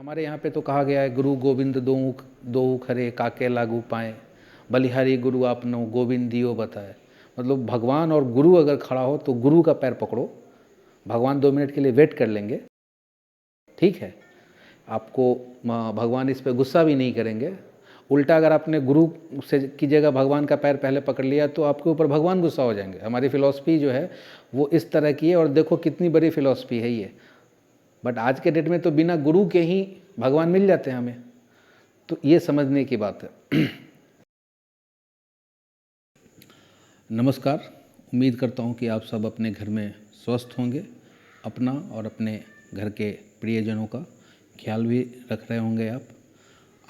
हमारे यहाँ पे तो कहा गया है, गुरु गोविंद दोऊ खरे काके लागू पाए, बलिहारी गुरु आपनो गोविंद दियो बताए। मतलब भगवान और गुरु अगर खड़ा हो तो गुरु का पैर पकड़ो, भगवान 2 मिनट के लिए वेट कर लेंगे, ठीक है। आपको भगवान इस पे गुस्सा भी नहीं करेंगे। उल्टा अगर आपने गुरु से की जगह भगवान का पैर पहले पकड़ लिया तो आपके ऊपर भगवान गुस्सा हो जाएंगे। हमारी फ़िलॉसफी जो है वो इस तरह की है, और देखो कितनी बड़ी फ़िलॉसफी है ये। बट आज के डेट में तो बिना गुरु के ही भगवान मिल जाते हैं हमें, तो ये समझने की बात है। नमस्कार, उम्मीद करता हूँ कि आप सब अपने घर में स्वस्थ होंगे, अपना और अपने घर के प्रियजनों का ख्याल भी रख रहे होंगे आप।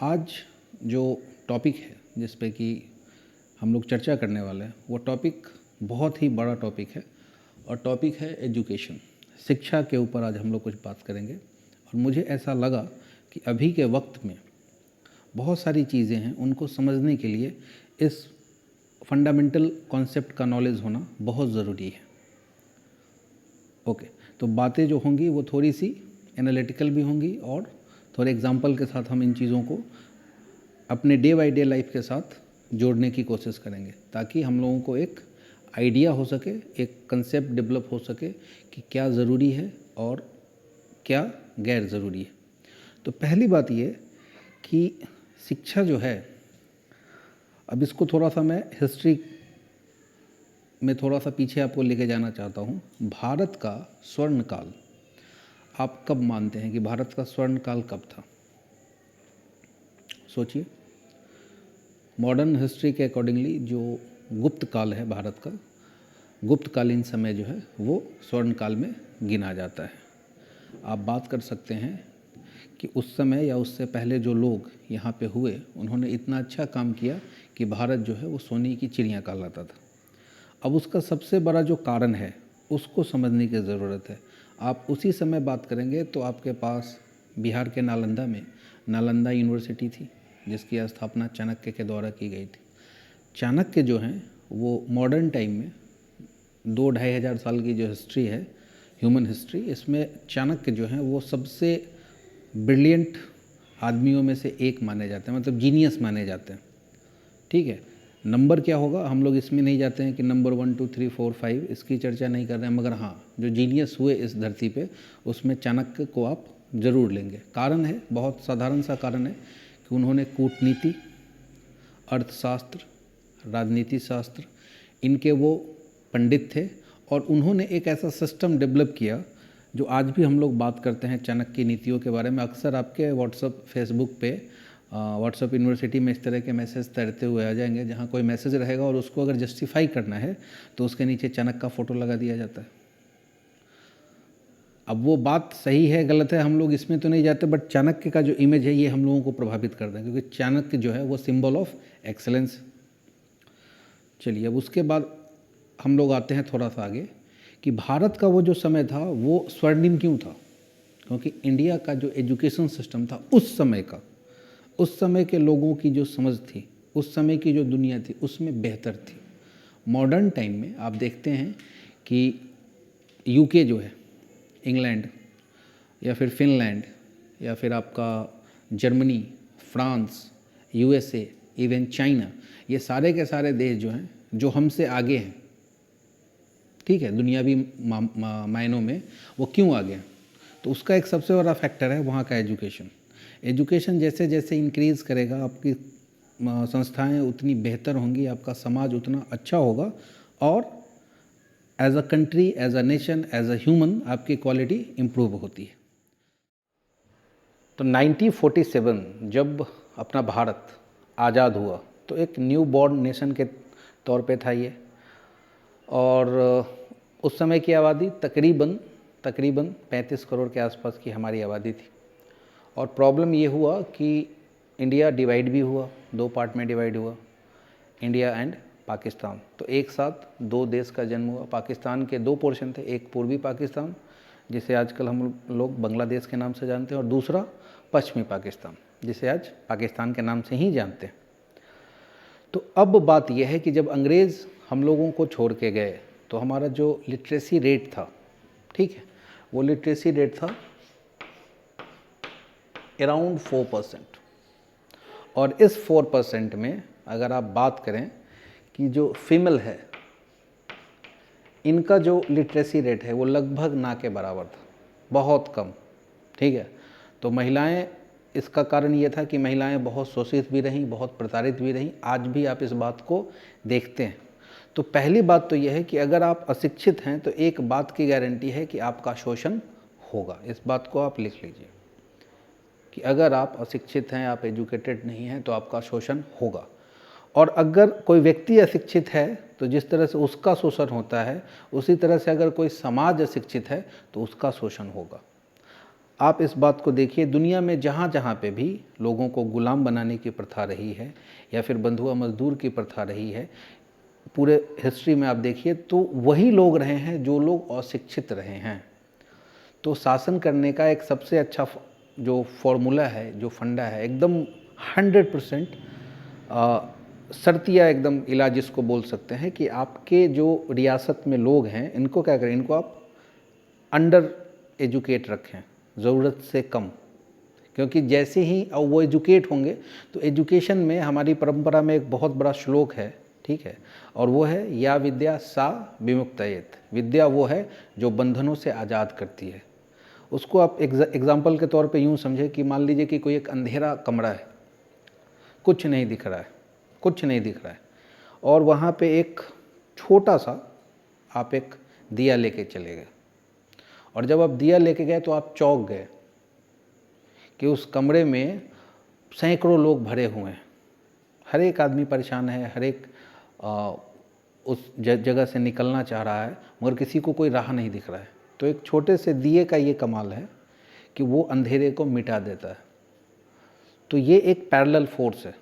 आज जो टॉपिक है जिस पे कि हम लोग चर्चा करने वाले हैं, वो टॉपिक बहुत ही बड़ा टॉपिक है, और टॉपिक है एजुकेशन, शिक्षा के ऊपर आज हम लोग कुछ बात करेंगे। और मुझे ऐसा लगा कि अभी के वक्त में बहुत सारी चीज़ें हैं, उनको समझने के लिए इस फंडामेंटल कॉन्सेप्ट का नॉलेज होना बहुत ज़रूरी है। ओके, तो बातें जो होंगी वो थोड़ी सी एनालिटिकल भी होंगी, और थोड़े एग्जाम्पल के साथ हम इन चीज़ों को अपने डे बाय डे लाइफ के साथ जोड़ने की कोशिश करेंगे, ताकि हम लोगों को एक आइडिया हो सके, एक कंसेप्ट डेवलप हो सके कि क्या ज़रूरी है और क्या गैर ज़रूरी है। तो पहली बात ये कि शिक्षा जो है, अब इसको थोड़ा सा मैं हिस्ट्री में थोड़ा सा पीछे आपको लेके जाना चाहता हूँ। भारत का स्वर्ण काल, आप कब मानते हैं कि भारत का स्वर्ण काल कब था? सोचिए। मॉडर्न हिस्ट्री के अकॉर्डिंगली जो गुप्त काल है भारत का, गुप्तकालीन समय जो है वो स्वर्ण काल में गिना जाता है। आप बात कर सकते हैं कि उस समय या उससे पहले जो लोग यहाँ पे हुए, उन्होंने इतना अच्छा काम किया कि भारत जो है वो सोने की चिड़िया कहलाता था। अब उसका सबसे बड़ा जो कारण है उसको समझने की ज़रूरत है। आप उसी समय बात करेंगे तो आपके पास बिहार के नालंदा में नालंदा यूनिवर्सिटी थी, जिसकी स्थापना चाणक्य के द्वारा की गई थी। चाणक्य जो हैं वो मॉडर्न टाइम में 2-2.5 हज़ार साल की जो हिस्ट्री है, ह्यूमन हिस्ट्री, इसमें चाणक्य जो हैं वो सबसे ब्रिलियंट आदमियों में से एक माने जाते हैं, मतलब जीनियस माने जाते हैं, ठीक है। नंबर क्या होगा हम लोग इसमें नहीं जाते हैं कि नंबर 1 2 3 4 5, इसकी चर्चा नहीं कर रहे हैं, मगर हाँ, जो जीनियस हुए इस धरती पे उसमें चाणक्य को आप ज़रूर लेंगे। कारण है, बहुत साधारण सा कारण है कि उन्होंने कूटनीति, अर्थशास्त्र, राजनीति शास्त्र, इनके वो पंडित थे, और उन्होंने एक ऐसा सिस्टम डेवलप किया जो आज भी हम लोग बात करते हैं चाणक्य की नीतियों के बारे में। अक्सर आपके व्हाट्सअप, फेसबुक पे, व्हाट्सअप यूनिवर्सिटी में इस तरह के मैसेज तैरते हुए आ जाएंगे, जहाँ कोई मैसेज रहेगा और उसको अगर जस्टिफाई करना है तो उसके नीचे चाणक्य का फ़ोटो लगा दिया जाता है। अब वो बात सही है गलत है हम लोग इसमें तो नहीं जाते, बट चाणक्य का जो इमेज है ये हम लोगों को प्रभावित करता है, क्योंकि चाणक्य जो है वो सिंबल ऑफ एक्सेलेंस। चलिए, अब उसके बाद हम लोग आते हैं थोड़ा सा आगे कि भारत का वो जो समय था वो स्वर्णिम क्यों था? क्योंकि इंडिया का जो एजुकेशन सिस्टम था उस समय का, उस समय के लोगों की जो समझ थी, उस समय की जो दुनिया थी, उसमें बेहतर थी। मॉडर्न टाइम में आप देखते हैं कि यूके जो है, इंग्लैंड या फिर फिनलैंड या फिर आपका Germany, France, USA, even China, ये सारे के सारे देश जो हैं जो हमसे आगे हैं, ठीक है, दुनियावी मायनों में वो क्यों आगे हैं? तो उसका एक सबसे बड़ा फैक्टर है वहाँ का एजुकेशन। एजुकेशन जैसे जैसे इंक्रीज़ करेगा, आपकी संस्थाएं उतनी बेहतर होंगी, आपका समाज उतना अच्छा होगा, और as a country, as a nation, as a human आपकी क्वालिटी इम्प्रूव होती है। तो 1947 जब अपना भारत आज़ाद हुआ तो एक न्यू बॉर्न नेशन के तौर पे था ये, और उस समय की आबादी तकरीबन 35 करोड़ के आसपास की हमारी आबादी थी। और प्रॉब्लम ये हुआ कि इंडिया डिवाइड भी हुआ, 2 पार्ट में डिवाइड हुआ, इंडिया एंड पाकिस्तान। तो एक साथ 2 देश का जन्म हुआ। पाकिस्तान के 2 पोर्शन थे, एक पूर्वी पाकिस्तान जिसे आजकल हम लोग बांग्लादेश के नाम से जानते हैं, और दूसरा पश्चिमी पाकिस्तान जिसे आज पाकिस्तान के नाम से ही जानते हैं। तो अब बात यह है कि जब अंग्रेज़ हम लोगों को छोड़ के गए तो हमारा जो लिटरेसी रेट था, ठीक है, वो लिटरेसी रेट था अराउंड 4%। और इस 4% में अगर आप बात करें कि जो फीमेल है, इनका जो लिटरेसी रेट है वो लगभग ना के बराबर था, बहुत कम। ठीक है, तो महिलाएं, इसका कारण ये था कि महिलाएं बहुत शोषित भी रहीं, बहुत प्रताड़ित भी रहीं। आज भी आप इस बात को देखते हैं। तो पहली बात तो यह है कि अगर आप अशिक्षित हैं तो एक बात की गारंटी है कि आपका शोषण होगा। इस बात को आप लिख लीजिए कि अगर आप अशिक्षित हैं, आप एजुकेटेड नहीं हैं, तो आपका शोषण होगा। और अगर कोई व्यक्ति अशिक्षित है तो जिस तरह से उसका शोषण होता है, उसी तरह से अगर कोई समाज अशिक्षित है तो उसका शोषण होगा। आप इस बात को देखिए, दुनिया में जहाँ जहाँ पे भी लोगों को गुलाम बनाने की प्रथा रही है या फिर बंधुआ मजदूर की प्रथा रही है, पूरे हिस्ट्री में आप देखिए तो वही लोग रहे हैं जो लोग अशिक्षित रहे हैं। तो शासन करने का एक सबसे अच्छा जो फॉर्मूला है, जो फंडा है, एकदम 100% शर्तिया एकदम इलाज इसको बोल सकते हैं कि आपके जो रियासत में लोग हैं, इनको क्या करें, इनको आप अंडर एजुकेट रखें, ज़रूरत से कम। क्योंकि जैसे ही वो एजुकेट होंगे तो एजुकेशन में हमारी परंपरा में एक बहुत बड़ा श्लोक है, ठीक है, और वो है या विद्या सा विमुक्तयेत। विद्या वो है जो बंधनों से आज़ाद करती है। उसको आप एग्जाम्पल के तौर पे यूँ समझे कि मान लीजिए कि कोई एक अंधेरा कमरा है, कुछ नहीं दिख रहा है, कुछ नहीं दिख रहा है, और वहाँ पे एक छोटा सा आप एक दिया लेके चले गए, और जब आप दिया लेके गए तो आप चौंक गए कि उस कमरे में सैकड़ों लोग भरे हुए हैं, हर एक आदमी परेशान है, हर एक उस जगह से निकलना चाह रहा है, मगर किसी को कोई राह नहीं दिख रहा है। तो एक छोटे से दिए का ये कमाल है कि वो अंधेरे को मिटा देता है। तो ये एक पैरेलल फोर्स है,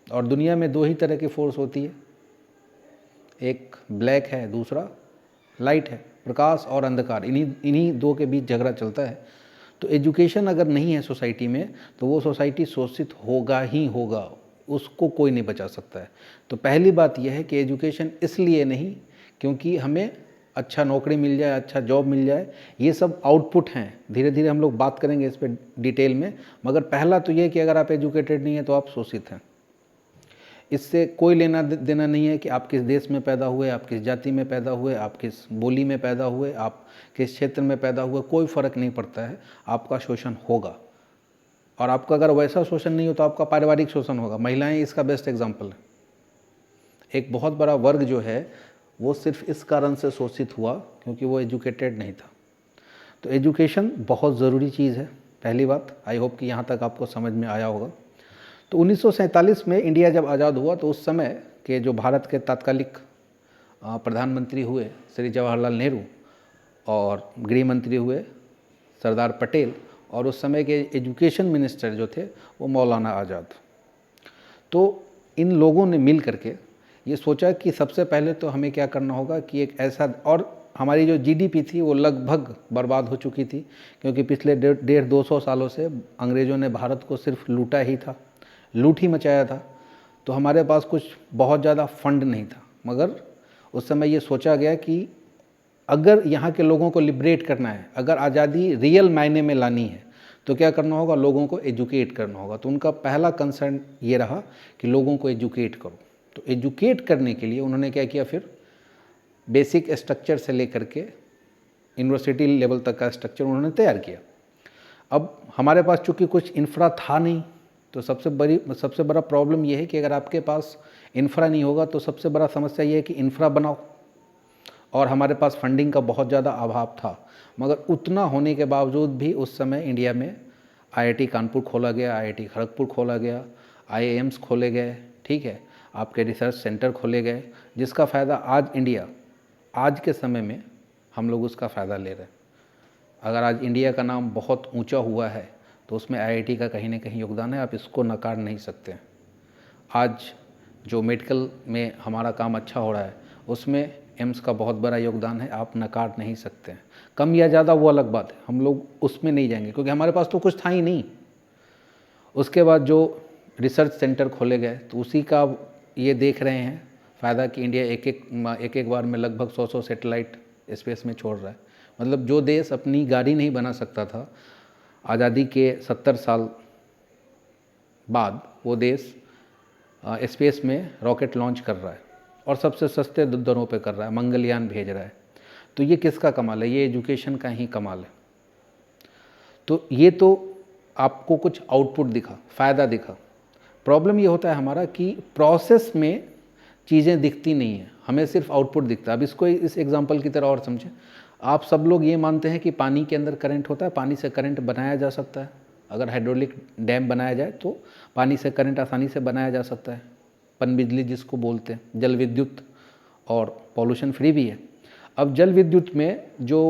और दुनिया में दो ही तरह की फोर्स होती है, एक ब्लैक है, दूसरा लाइट है, प्रकाश और अंधकार। इन्हीं दो के बीच झगड़ा चलता है। तो एजुकेशन अगर नहीं है सोसाइटी में तो वो सोसाइटी शोषित होगा ही होगा, उसको कोई नहीं बचा सकता है। तो पहली बात यह है कि एजुकेशन इसलिए नहीं क्योंकि हमें अच्छा नौकरी मिल जाए, अच्छा जॉब मिल जाए, ये सब आउटपुट हैं। धीरे धीरे हम लोग बात करेंगे इस पर डिटेल में, मगर पहला तो ये कि अगर आप एजुकेटेड नहीं हैं तो आप शोषित हैं। इससे कोई लेना देना नहीं है कि आप किस देश में पैदा हुए, आप किस जाति में पैदा हुए, आप किस बोली में पैदा हुए, आप किस क्षेत्र में पैदा हुए, कोई फ़र्क नहीं पड़ता है, आपका शोषण होगा। और आपका अगर वैसा शोषण नहीं हो तो आपका पारिवारिक शोषण होगा। महिलाएं इसका बेस्ट एग्जाम्पल है। एक बहुत बड़ा वर्ग जो है वो सिर्फ इस कारण से शोषित हुआ क्योंकि वो एजुकेटेड नहीं था। तो एजुकेशन बहुत ज़रूरी चीज़ है, पहली बात। आई होप कि यहाँ तक आपको समझ में आया होगा। तो 1947 में इंडिया जब आज़ाद हुआ तो उस समय के जो भारत के तात्कालिक प्रधानमंत्री हुए श्री जवाहरलाल नेहरू, और गृह मंत्री हुए सरदार पटेल, और उस समय के एजुकेशन मिनिस्टर जो थे वो मौलाना आज़ाद। तो इन लोगों ने मिल करके ये सोचा कि सबसे पहले तो हमें क्या करना होगा कि एक ऐसा, और हमारी जो जीडीपी थी वो लगभग बर्बाद हो चुकी थी क्योंकि पिछले 150-200 सालों से अंग्रेज़ों ने भारत को सिर्फ लूटा ही था, लूट ही मचाया था। तो हमारे पास कुछ बहुत ज़्यादा फंड नहीं था, मगर उस समय ये सोचा गया कि अगर यहाँ के लोगों को लिबरेट करना है, अगर आज़ादी रियल मायने में लानी है तो क्या करना होगा, लोगों को एजुकेट करना होगा। तो उनका पहला कंसर्न ये रहा कि लोगों को एजुकेट करो। तो एजुकेट करने के लिए उन्होंने क्या किया, फिर बेसिक स्ट्रक्चर से लेकर के यूनिवर्सिटी लेवल तक का स्ट्रक्चर उन्होंने तैयार किया। अब हमारे पास चूँकि कुछ इंफ्रा था नहीं, तो सबसे बड़ा प्रॉब्लम ये है कि अगर आपके पास इंफ्रा नहीं होगा तो सबसे बड़ा समस्या ये है कि इंफ्रा बनाओ। और हमारे पास फंडिंग का बहुत ज़्यादा अभाव था, मगर उतना होने के बावजूद भी उस समय इंडिया में आईआईटी कानपुर खोला गया, आईआईटी खड़गपुर खोला गया, आईआईएम्स खोले गए, ठीक है, आपके रिसर्च सेंटर खोले गए, जिसका फ़ायदा आज इंडिया, आज के समय में हम लोग उसका फ़ायदा ले रहे हैं। अगर आज इंडिया का नाम बहुत ऊंचा हुआ है तो उसमें आईआईटी का कहीं ना कहीं योगदान है, आप इसको नकार नहीं सकते। आज जो मेडिकल में हमारा काम अच्छा हो रहा है उसमें एम्स का बहुत बड़ा योगदान है, आप नकार नहीं सकते हैं। कम या ज़्यादा वो अलग बात है, हम लोग उसमें नहीं जाएंगे क्योंकि हमारे पास तो कुछ था ही नहीं। उसके बाद जो रिसर्च सेंटर खोले गए तो उसी का ये देख रहे हैं फ़ायदा कि इंडिया एक एक बार में लगभग 100 सैटेलाइट स्पेस में छोड़ रहा है। मतलब जो देश अपनी गाड़ी नहीं बना सकता था, आज़ादी के 70 साल बाद वो देश स्पेस में रॉकेट लॉन्च कर रहा है और सबसे सस्ते दरों पे कर रहा है, मंगलयान भेज रहा है। तो ये किसका कमाल है? ये एजुकेशन का ही कमाल है। तो ये तो आपको कुछ आउटपुट दिखा, फ़ायदा दिखा। प्रॉब्लम ये होता है हमारा कि प्रोसेस में चीज़ें दिखती नहीं हैं, हमें सिर्फ आउटपुट दिखता है। अब इसको इस एग्जांपल की तरह और समझें। आप सब लोग ये मानते हैं कि पानी के अंदर करंट होता है, पानी से करंट बनाया जा सकता है। अगर हाइड्रोलिक डैम बनाया जाए तो पानी से करंट आसानी से बनाया जा सकता है, पनबिजली जिसको बोलते हैं, जल विद्युत, और पॉल्यूशन फ्री भी है। अब जल विद्युत में जो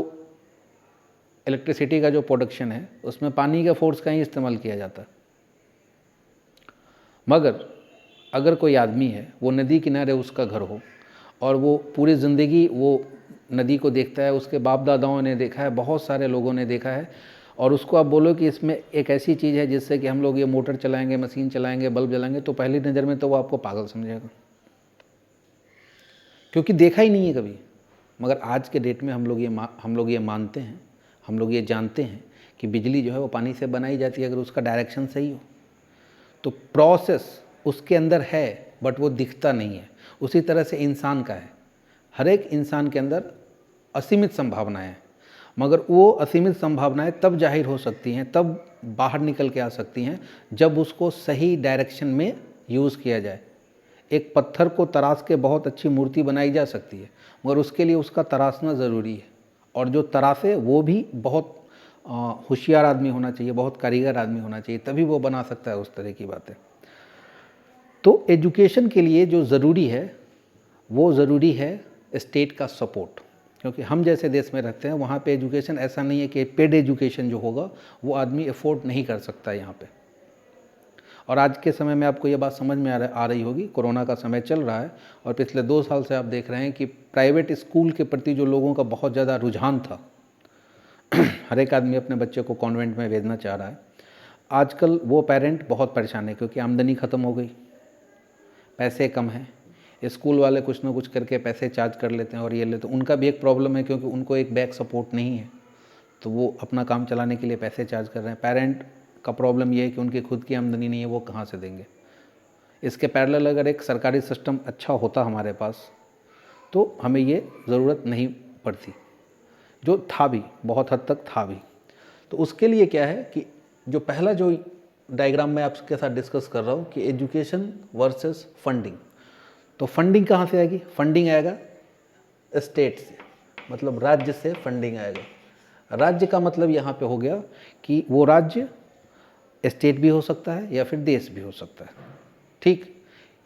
इलेक्ट्रिसिटी का जो प्रोडक्शन है उसमें पानी के फोर्स का ही इस्तेमाल किया जाता है। मगर अगर कोई आदमी है, वो नदी किनारे उसका घर हो और वो पूरी ज़िंदगी वो नदी को देखता है, उसके बाप दादाओं ने देखा है, बहुत सारे लोगों ने देखा है, और उसको आप बोलो कि इसमें एक ऐसी चीज़ है जिससे कि हम लोग ये मोटर चलाएंगे, मशीन चलाएंगे, बल्ब जलाएंगे, तो पहली नज़र में तो वो आपको पागल समझेगा, क्योंकि देखा ही नहीं है कभी। मगर आज के डेट में हम लोग ये मानते हैं, हम लोग ये जानते हैं कि बिजली जो है वो पानी से बनाई जाती है, अगर उसका डायरेक्शन सही हो। तो प्रोसेस उसके अंदर है बट वो दिखता नहीं है। उसी तरह से इंसान का है, हर एक इंसान के अंदर असीमित संभावनाएं हैं, मगर वो असीमित संभावनाएं तब जाहिर हो सकती हैं, तब बाहर निकल के आ सकती हैं जब उसको सही डायरेक्शन में यूज़ किया जाए। एक पत्थर को तराश के बहुत अच्छी मूर्ति बनाई जा सकती है, मगर उसके लिए उसका तराशना ज़रूरी है, और जो तराशे वो भी बहुत होशियार आदमी होना चाहिए, बहुत कारीगर आदमी होना चाहिए, तभी वो बना सकता है उस तरह की बातें। तो एजुकेशन के लिए जो ज़रूरी है वो ज़रूरी है स्टेट का सपोर्ट, क्योंकि हम जैसे देश में रहते हैं वहाँ पे एजुकेशन ऐसा नहीं है कि पेड एजुकेशन जो होगा वो आदमी अफोर्ड नहीं कर सकता यहाँ पे। और आज के समय में आपको ये बात समझ में आ रही होगी, कोरोना का समय चल रहा है और पिछले 2 साल से आप देख रहे हैं कि प्राइवेट स्कूल के प्रति जो लोगों का बहुत ज़्यादा रुझान था, हर एक आदमी अपने बच्चे को कॉन्वेंट में भेजना चाह रहा है। आजकल वो पेरेंट बहुत परेशान है क्योंकि आमदनी ख़त्म हो गई, पैसे कम हैं, स्कूल वाले कुछ ना कुछ करके पैसे चार्ज कर लेते हैं और ये लेते हैं। उनका भी एक प्रॉब्लम है क्योंकि उनको एक बैक सपोर्ट नहीं है, तो वो अपना काम चलाने के लिए पैसे चार्ज कर रहे हैं। पेरेंट का प्रॉब्लम ये है कि उनकी खुद की आमदनी नहीं है, वो कहाँ से देंगे। इसके पैरेलल अगर एक सरकारी सिस्टम अच्छा होता हमारे पास तो हमें ये ज़रूरत नहीं पड़ती, जो था भी, बहुत हद तक था भी। तो उसके लिए क्या है कि जो पहला जो डायग्राम मैं आपके साथ डिस्कस कर रहा हूँ कि एजुकेशन वर्सेस फंडिंग। तो फंडिंग कहाँ से आएगी? फंडिंग आएगा स्टेट से, मतलब राज्य से फंडिंग आएगा। राज्य का मतलब यहाँ पे हो गया कि वो राज्य स्टेट भी हो सकता है या फिर देश भी हो सकता है, ठीक।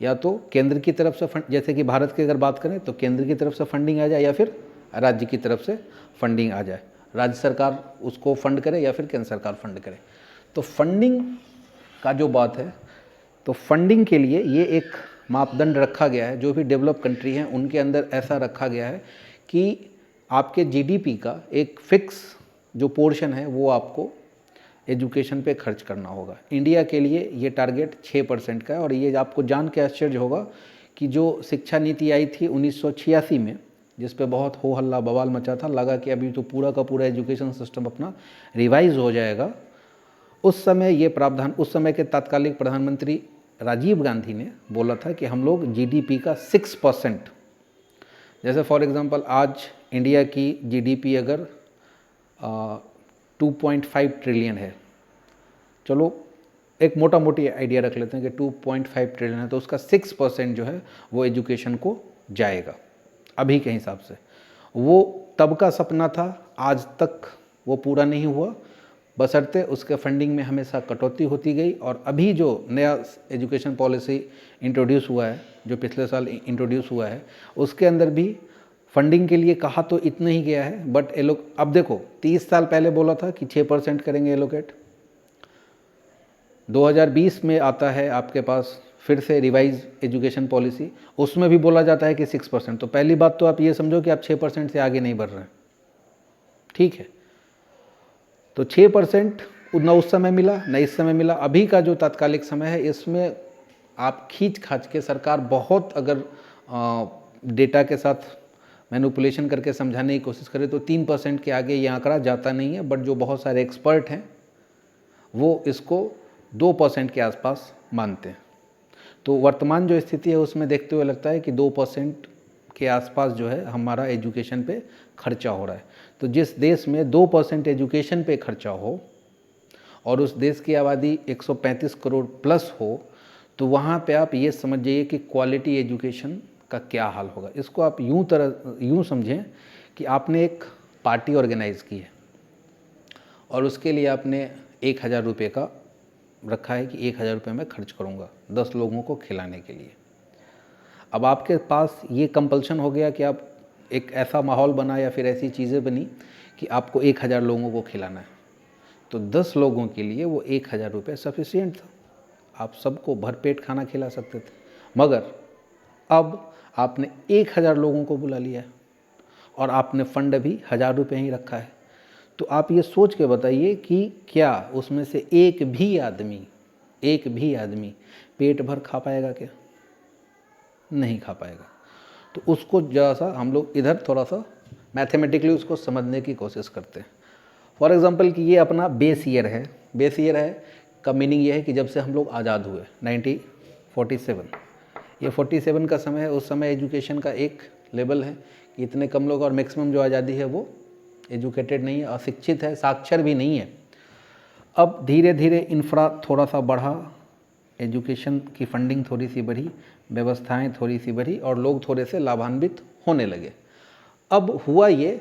या तो केंद्र की तरफ से फंड, जैसे कि भारत की अगर बात करें तो केंद्र की तरफ से फंडिंग आ जाए या फिर राज्य की तरफ से फंडिंग आ जाए, राज्य सरकार उसको फंड करे या फिर केंद्र सरकार फंड करे। तो फंडिंग का जो बात है, तो फंडिंग के लिए ये एक मापदंड रखा गया है, जो भी डेवलप कंट्री हैं उनके अंदर ऐसा रखा गया है कि आपके जीडीपी का एक फिक्स जो पोर्शन है वो आपको एजुकेशन पे खर्च करना होगा। इंडिया के लिए ये टारगेट 6% का है, और ये आपको जान के आश्चर्य होगा कि जो शिक्षा नीति आई थी 1986 में, जिस पे बहुत हो हल्ला बवाल मचा था, लगा कि अभी तो पूरा का पूरा एजुकेशन सिस्टम अपना रिवाइज हो जाएगा। उस समय ये प्रावधान, उस समय के तत्कालिक प्रधानमंत्री राजीव गांधी ने बोला था कि हम लोग जीडीपी का 6%, जैसे फॉर एग्जांपल आज इंडिया की जीडीपी अगर 2.5 ट्रिलियन है, चलो एक मोटा मोटी आइडिया रख लेते हैं कि 2.5 ट्रिलियन है, तो उसका 6% जो है वो एजुकेशन को जाएगा अभी के हिसाब से। वो तब का सपना था, आज तक वो पूरा नहीं हुआ, बशर्ते उसके फंडिंग में हमेशा कटौती होती गई। और अभी जो नया एजुकेशन पॉलिसी इंट्रोड्यूस हुआ है, जो पिछले साल इंट्रोड्यूस हुआ है, उसके अंदर भी फंडिंग के लिए कहा तो इतना ही गया है, बट ये लोग अब देखो 30 साल पहले बोला था कि 6% करेंगे एलोकेट, 2020 में आता है आपके पास फिर से रिवाइज एजुकेशन पॉलिसी, उसमें भी बोला जाता है कि 6%। तो पहली बात तो आप ये समझो कि आप 6% से आगे नहीं बढ़ रहे हैं, ठीक है। तो 6% ना उस समय मिला ना इस समय मिला। अभी का जो तात्कालिक समय है इसमें आप खींच खाच के सरकार बहुत अगर डेटा के साथ मैनिपुलेशन करके समझाने की कोशिश करे तो 3% के आगे ये आंकड़ा जाता नहीं है। बट जो बहुत सारे एक्सपर्ट हैं वो इसको 2% के आसपास मानते हैं। तो वर्तमान जो स्थिति है उसमें देखते हुए लगता है कि 2% के आसपास जो है हमारा एजुकेशन पे खर्चा हो रहा है। तो जिस देश में 2% एजुकेशन पे खर्चा हो और उस देश की आबादी 135 करोड़ प्लस हो, तो वहाँ पे आप ये समझ जाइए कि क्वालिटी एजुकेशन का क्या हाल होगा। इसको आप यूँ समझें कि आपने एक पार्टी ऑर्गेनाइज़ की है और उसके लिए आपने 1000 रुपये का रखा है कि 1000 रुपये मैं खर्च करूँगा 10 लोगों को खिलाने के लिए। अब आपके पास ये कंपल्शन हो गया कि आप एक ऐसा माहौल बना या फिर ऐसी चीज़ें बनी कि आपको 1000 लोगों को खिलाना है, तो 10 लोगों के लिए वो 1000 रुपये सफिशिएंट था, आप सबको भरपेट खाना खिला सकते थे। मगर अब आपने 1000 लोगों को बुला लिया है और आपने फंड भी 1000 रुपये ही रखा है। तो आप ये सोच के बताइए कि क्या उसमें से एक भी आदमी पेट भर खा पाएगा क्या? नहीं खा पाएगा। तो उसको ज़रा सा हम लोग इधर थोड़ा सा मैथमेटिकली उसको समझने की कोशिश करते हैं। फॉर एग्ज़ाम्पल कि ये अपना बेस ईयर है का मीनिंग ये है कि जब से हम लोग आज़ाद हुए 1947, ये 47 का समय है। उस समय एजुकेशन का एक लेवल है कि इतने कम लोग, और मैक्सिमम जो आज़ादी है वो एजुकेटेड नहीं है, अशिक्षित है, साक्षर भी नहीं है। अब धीरे धीरे इंफ्रा थोड़ा सा बढ़ा, एजुकेशन की फंडिंग थोड़ी सी बढ़ी, व्यवस्थाएं थोड़ी सी बढ़ी और लोग थोड़े से लाभान्वित होने लगे। अब हुआ ये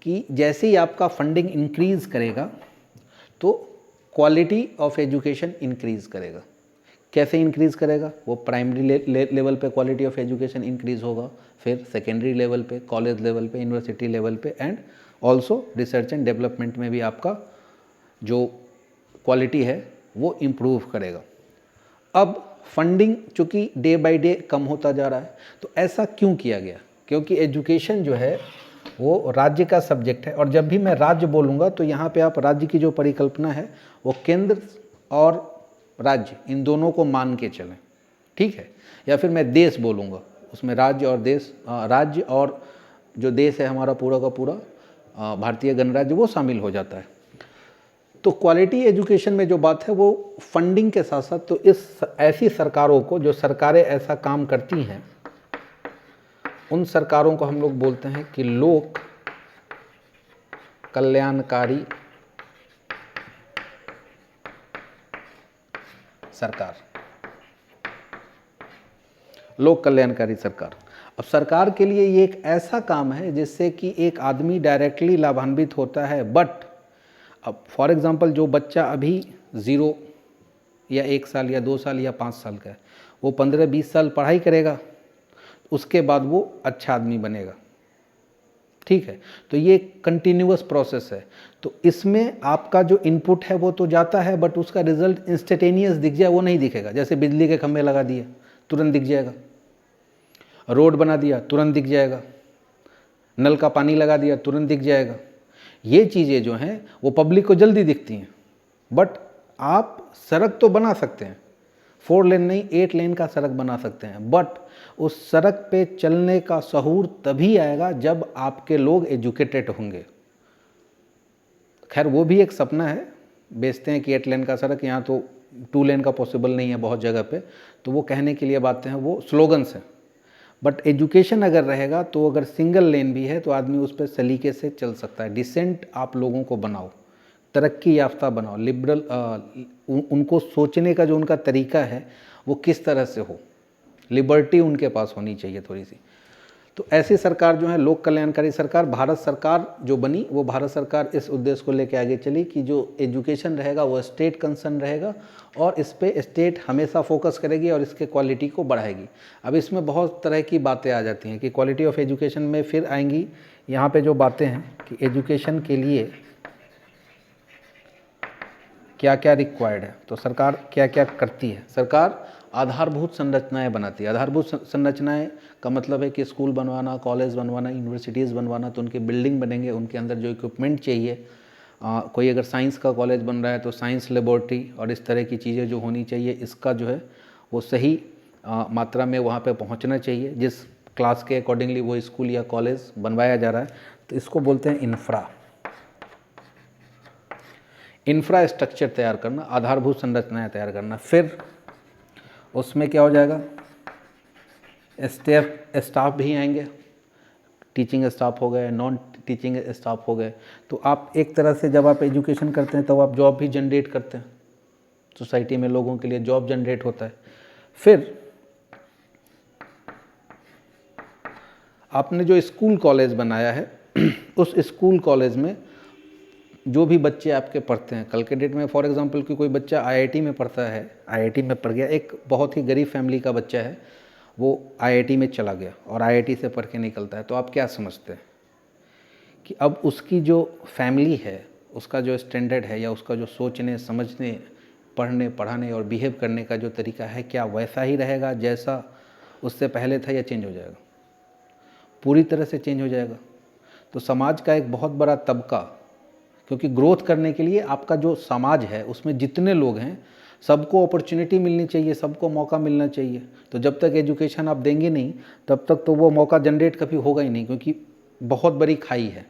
कि जैसे ही आपका फंडिंग इंक्रीज़ करेगा तो क्वालिटी ऑफ एजुकेशन इंक्रीज़ करेगा। कैसे इंक्रीज़ करेगा? वो प्राइमरी लेवल पे क्वालिटी ऑफ एजुकेशन इंक्रीज़ होगा, फिर सेकेंडरी लेवल पे, कॉलेज लेवल पे, यूनिवर्सिटी लेवल पे, and also research and development में भी आपका जो क्वालिटी है वो इम्प्रूव करेगा। अब फंडिंग चूँकि डे बाय डे कम होता जा रहा है, तो ऐसा क्यों किया गया? क्योंकि एजुकेशन जो है वो राज्य का सब्जेक्ट है, और जब भी मैं राज्य बोलूँगा तो यहाँ पे आप राज्य की जो परिकल्पना है वो केंद्र और राज्य इन दोनों को मान के चलें, ठीक है? या फिर मैं देश बोलूँगा, उसमें राज्य और देश, राज्य और जो देश है हमारा पूरा का पूरा भारतीय गणराज्य, वो शामिल हो जाता है। तो क्वालिटी एजुकेशन में जो बात है वो फंडिंग के साथ साथ, तो ऐसी सरकारों को, जो सरकारें ऐसा काम करती हैं, उन सरकारों को हम लोग बोलते हैं कि लोक कल्याणकारी सरकार। लोक कल्याणकारी सरकार। अब सरकार के लिए ये एक ऐसा काम है जिससे कि एक आदमी डायरेक्टली लाभान्वित होता है। बट अब फॉर एग्ज़ाम्पल जो बच्चा अभी 0 या 1 साल या 2 साल या 5 साल का है, वो 15-20 साल पढ़ाई करेगा, उसके बाद वो अच्छा आदमी बनेगा, ठीक है? तो ये कंटिन्यूअस प्रोसेस है। तो इसमें आपका जो इनपुट है वो तो जाता है, बट उसका रिजल्ट इंस्टेंटेनियस दिख जाए वो नहीं दिखेगा। जैसे बिजली के खंभे लगा दिए, तुरंत दिख जाएगा। रोड बना दिया, तुरंत दिख जाएगा। नल का पानी लगा दिया, तुरंत दिख जाएगा। ये चीज़ें जो हैं वो पब्लिक को जल्दी दिखती हैं। बट आप सड़क तो बना सकते हैं, 4 लेन नहीं 8 लेन का सड़क बना सकते हैं, बट उस सड़क पे चलने का शऊर तभी आएगा जब आपके लोग एजुकेटेड होंगे। खैर वो भी एक सपना है, बेचते हैं कि 8 लेन का सड़क, यहाँ तो 2 लेन का पॉसिबल नहीं है बहुत जगह पे, तो वो कहने के लिए बातें हैं, वो स्लोगन्स हैं। बट एजुकेशन अगर रहेगा तो अगर सिंगल लेन भी है तो आदमी उस पर सलीके से चल सकता है। डिसेंट आप लोगों को बनाओ, तरक्की याफ्ता बनाओ, लिबरल, उनको सोचने का जो उनका तरीका है वो किस तरह से हो, लिबर्टी उनके पास होनी चाहिए थोड़ी सी। तो ऐसी सरकार जो है लोक कल्याणकारी सरकार, भारत सरकार जो बनी, वो भारत सरकार इस उद्देश्य को लेकर आगे चली कि जो एजुकेशन रहेगा वो स्टेट कंसर्न रहेगा और इस पे स्टेट हमेशा फोकस करेगी और इसके क्वालिटी को बढ़ाएगी। अब इसमें बहुत तरह की बातें आ जाती हैं कि क्वालिटी ऑफ एजुकेशन में फिर आएंगी यहाँ पे जो बातें हैं कि एजुकेशन के लिए क्या क्या रिक्वायर्ड है, तो सरकार क्या क्या करती है। सरकार आधारभूत संरचनाएं बनाती है। आधारभूत संरचनाएं का मतलब है कि स्कूल बनवाना, कॉलेज बनवाना, यूनिवर्सिटीज़ बनवाना, तो उनके बिल्डिंग बनेंगे, उनके अंदर जो इक्विपमेंट चाहिए, कोई अगर साइंस का कॉलेज बन रहा है तो साइंस लेबॉर्ट्री और इस तरह की चीज़ें जो होनी चाहिए, इसका जो है वो सही मात्रा में वहाँ पे पहुँचना चाहिए। जिस क्लास के अकॉर्डिंगली वो स्कूल या कॉलेज बनवाया जा रहा है, तो इसको बोलते हैं इंफ्रा। इंफ्रास्ट्रक्चर तैयार करना, आधारभूत संरचनाएं तैयार करना। फिर उसमें क्या हो जाएगा, स्टाफ भी आएंगे, टीचिंग स्टाफ हो गए, नॉन टीचिंग स्टाफ हो गए। तो आप एक तरह से जब आप एजुकेशन करते हैं तब आप जॉब भी जनरेट करते हैं, सोसाइटी में लोगों के लिए जॉब जनरेट होता है। फिर आपने जो स्कूल कॉलेज बनाया है उस स्कूल कॉलेज में जो भी बच्चे आपके पढ़ते हैं, कल के डेट में फॉर एग्जांपल कि कोई बच्चा आईआईटी में पढ़ता है, आईआईटी में पढ़ गया, एक बहुत ही गरीब फैमिली का बच्चा है, वो आईआईटी में चला गया और आईआईटी से पढ़ के निकलता है, तो आप क्या समझते हैं कि अब उसकी जो फैमिली है, उसका जो स्टैंडर्ड है या उसका जो सोचने समझने पढ़ने पढ़ाने और बिहेव करने का जो तरीका है, क्या वैसा ही रहेगा जैसा उससे पहले था या चेंज हो जाएगा? पूरी तरह से चेंज हो जाएगा। तो समाज का एक बहुत बड़ा तबका, क्योंकि ग्रोथ करने के लिए आपका जो समाज है उसमें जितने लोग हैं सबको अपॉर्चुनिटी मिलनी चाहिए, सबको मौका मिलना चाहिए। तो जब तक एजुकेशन आप देंगे नहीं तब तक तो वो मौका जनरेट कभी होगा ही नहीं, क्योंकि बहुत बड़ी खाई है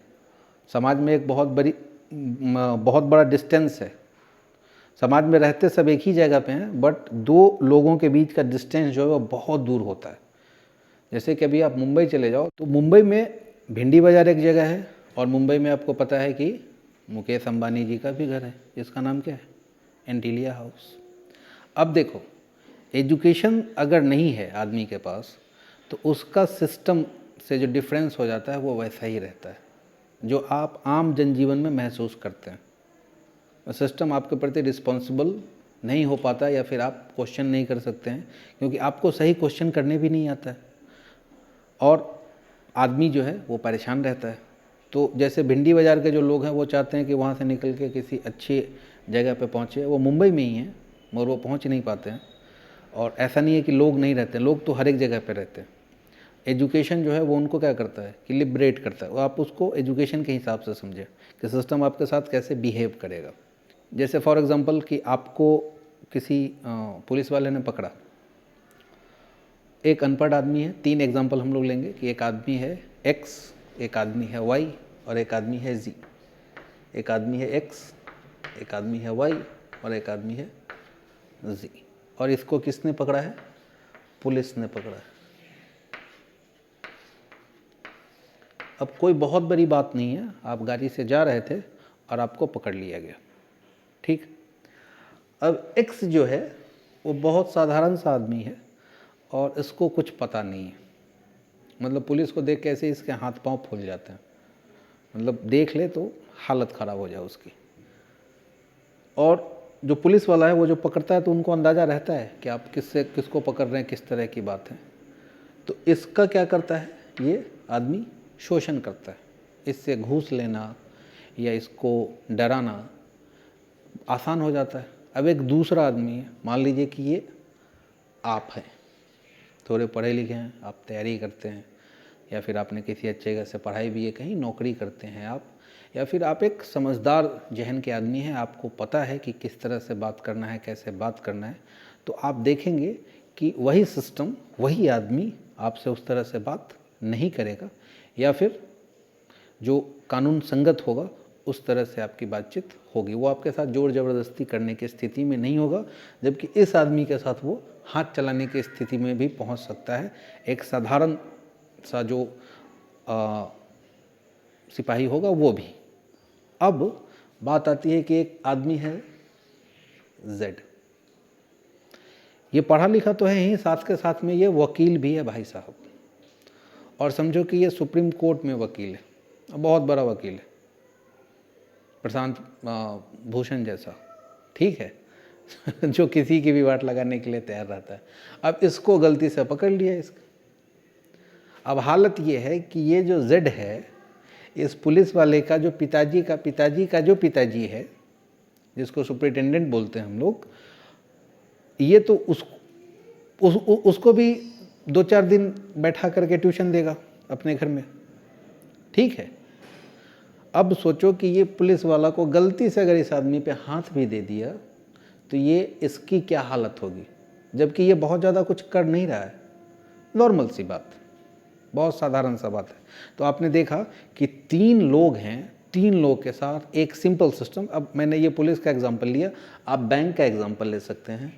समाज में, एक बहुत बड़ा डिस्टेंस है। समाज में रहते सब एक ही जगह पे हैं, बट दो लोगों के बीच का डिस्टेंस जो है वो बहुत दूर होता है। जैसे कि अभी आप मुंबई चले जाओ तो मुंबई में भिंडी बाज़ार एक जगह है, और मुंबई में आपको पता है कि मुकेश अंबानी जी का भी घर है, जिसका नाम क्या है, एंटीलिया हाउस। अब देखो, एजुकेशन अगर नहीं है आदमी के पास तो उसका सिस्टम से जो डिफरेंस हो जाता है वो वैसा ही रहता है जो आप आम जनजीवन में महसूस करते हैं। सिस्टम आपके प्रति रिस्पॉन्सिबल नहीं हो पाता, या फिर आप क्वेश्चन नहीं कर सकते हैं, क्योंकि आपको सही क्वेश्चन करने भी नहीं आता है, और आदमी जो है वो परेशान रहता है। तो जैसे भिंडी बाज़ार के जो लोग हैं वो चाहते हैं कि वहाँ से निकल के किसी अच्छी जगह पे पहुँचे, वो मुंबई में ही हैं मगर वो पहुँच नहीं पाते हैं। और ऐसा नहीं है कि लोग नहीं रहते, लोग तो हर एक जगह पे रहते हैं। एजुकेशन जो है वो उनको क्या करता है कि लिबरेट करता है। वो आप उसको एजुकेशन के हिसाब से समझें कि सिस्टम आपके साथ कैसे बिहेव करेगा। जैसे फॉर एग्जांपल कि आपको किसी पुलिस वाले ने पकड़ा, एक अनपढ़ आदमी है, 3 एग्जांपल हम लोग लेंगे कि एक आदमी है एक्स, एक आदमी है वाई और एक आदमी है जी। एक आदमी है एक्स, एक आदमी है वाई और एक आदमी है जी। और इसको किसने पकड़ा है? पुलिस ने पकड़ा है। अब कोई बहुत बड़ी बात नहीं है, आप गाड़ी से जा रहे थे और आपको पकड़ लिया गया, ठीक। अब एक्स जो है वो बहुत साधारण सा आदमी है और इसको कुछ पता नहीं है, मतलब पुलिस को देख के ऐसे इसके हाथ पांव फूल जाते हैं, मतलब देख ले तो हालत ख़राब हो जाए उसकी। और जो पुलिस वाला है वो जो पकड़ता है तो उनको अंदाज़ा रहता है कि आप किसको पकड़ रहे हैं, किस तरह की बात है। तो इसका क्या करता है, ये आदमी शोषण करता है, इससे घूस लेना या इसको डराना आसान हो जाता है। अब एक दूसरा आदमी है, मान लीजिए कि ये आप हैं, थोड़े पढ़े लिखे हैं, आप तैयारी करते हैं, या फिर आपने किसी अच्छे जगह से पढ़ाई भी है, कहीं नौकरी करते हैं आप, या फिर आप एक समझदार जहन के आदमी हैं, आपको पता है कि किस तरह से बात करना है, कैसे बात करना है। तो आप देखेंगे कि वही सिस्टम, वही आदमी आपसे उस तरह से बात नहीं करेगा, या फिर जो कानून संगत होगा उस तरह से आपकी बातचीत होगी। वो आपके साथ जोर ज़बरदस्ती करने की स्थिति में नहीं होगा, जबकि इस आदमी के साथ वो हाथ चलाने की स्थिति में भी पहुंच सकता है। एक साधारण सा जो सिपाही होगा वो भी। अब बात आती है कि एक आदमी है जेड, ये पढ़ा लिखा तो है ही, साथ के साथ में ये वकील भी है भाई साहब, और समझो कि ये सुप्रीम कोर्ट में वकील है, बहुत बड़ा वकील है, प्रशांत भूषण जैसा, ठीक है जो किसी की भी वाट लगाने के लिए तैयार रहता है। अब इसको गलती से पकड़ लिया इसका। अब हालत ये है कि ये जो जेड है, इस पुलिस वाले का जो पिताजी का जो पिताजी है, जिसको सुपरिटेंडेंट बोलते हैं हम लोग, ये तो उसको भी 2-4 दिन बैठा करके ट्यूशन देगा अपने घर में, ठीक है। अब सोचो कि ये पुलिस वाला को गलती से अगर इस आदमी पे हाथ भी दे दिया तो ये इसकी क्या हालत होगी, जबकि ये बहुत ज़्यादा कुछ कर नहीं रहा है, नॉर्मल सी बात, बहुत साधारण सा बात है। तो आपने देखा कि 3 लोग हैं 3 लोग के साथ एक सिंपल सिस्टम। अब मैंने ये पुलिस का एग्जांपल लिया, आप बैंक का एग्जांपल ले सकते हैं,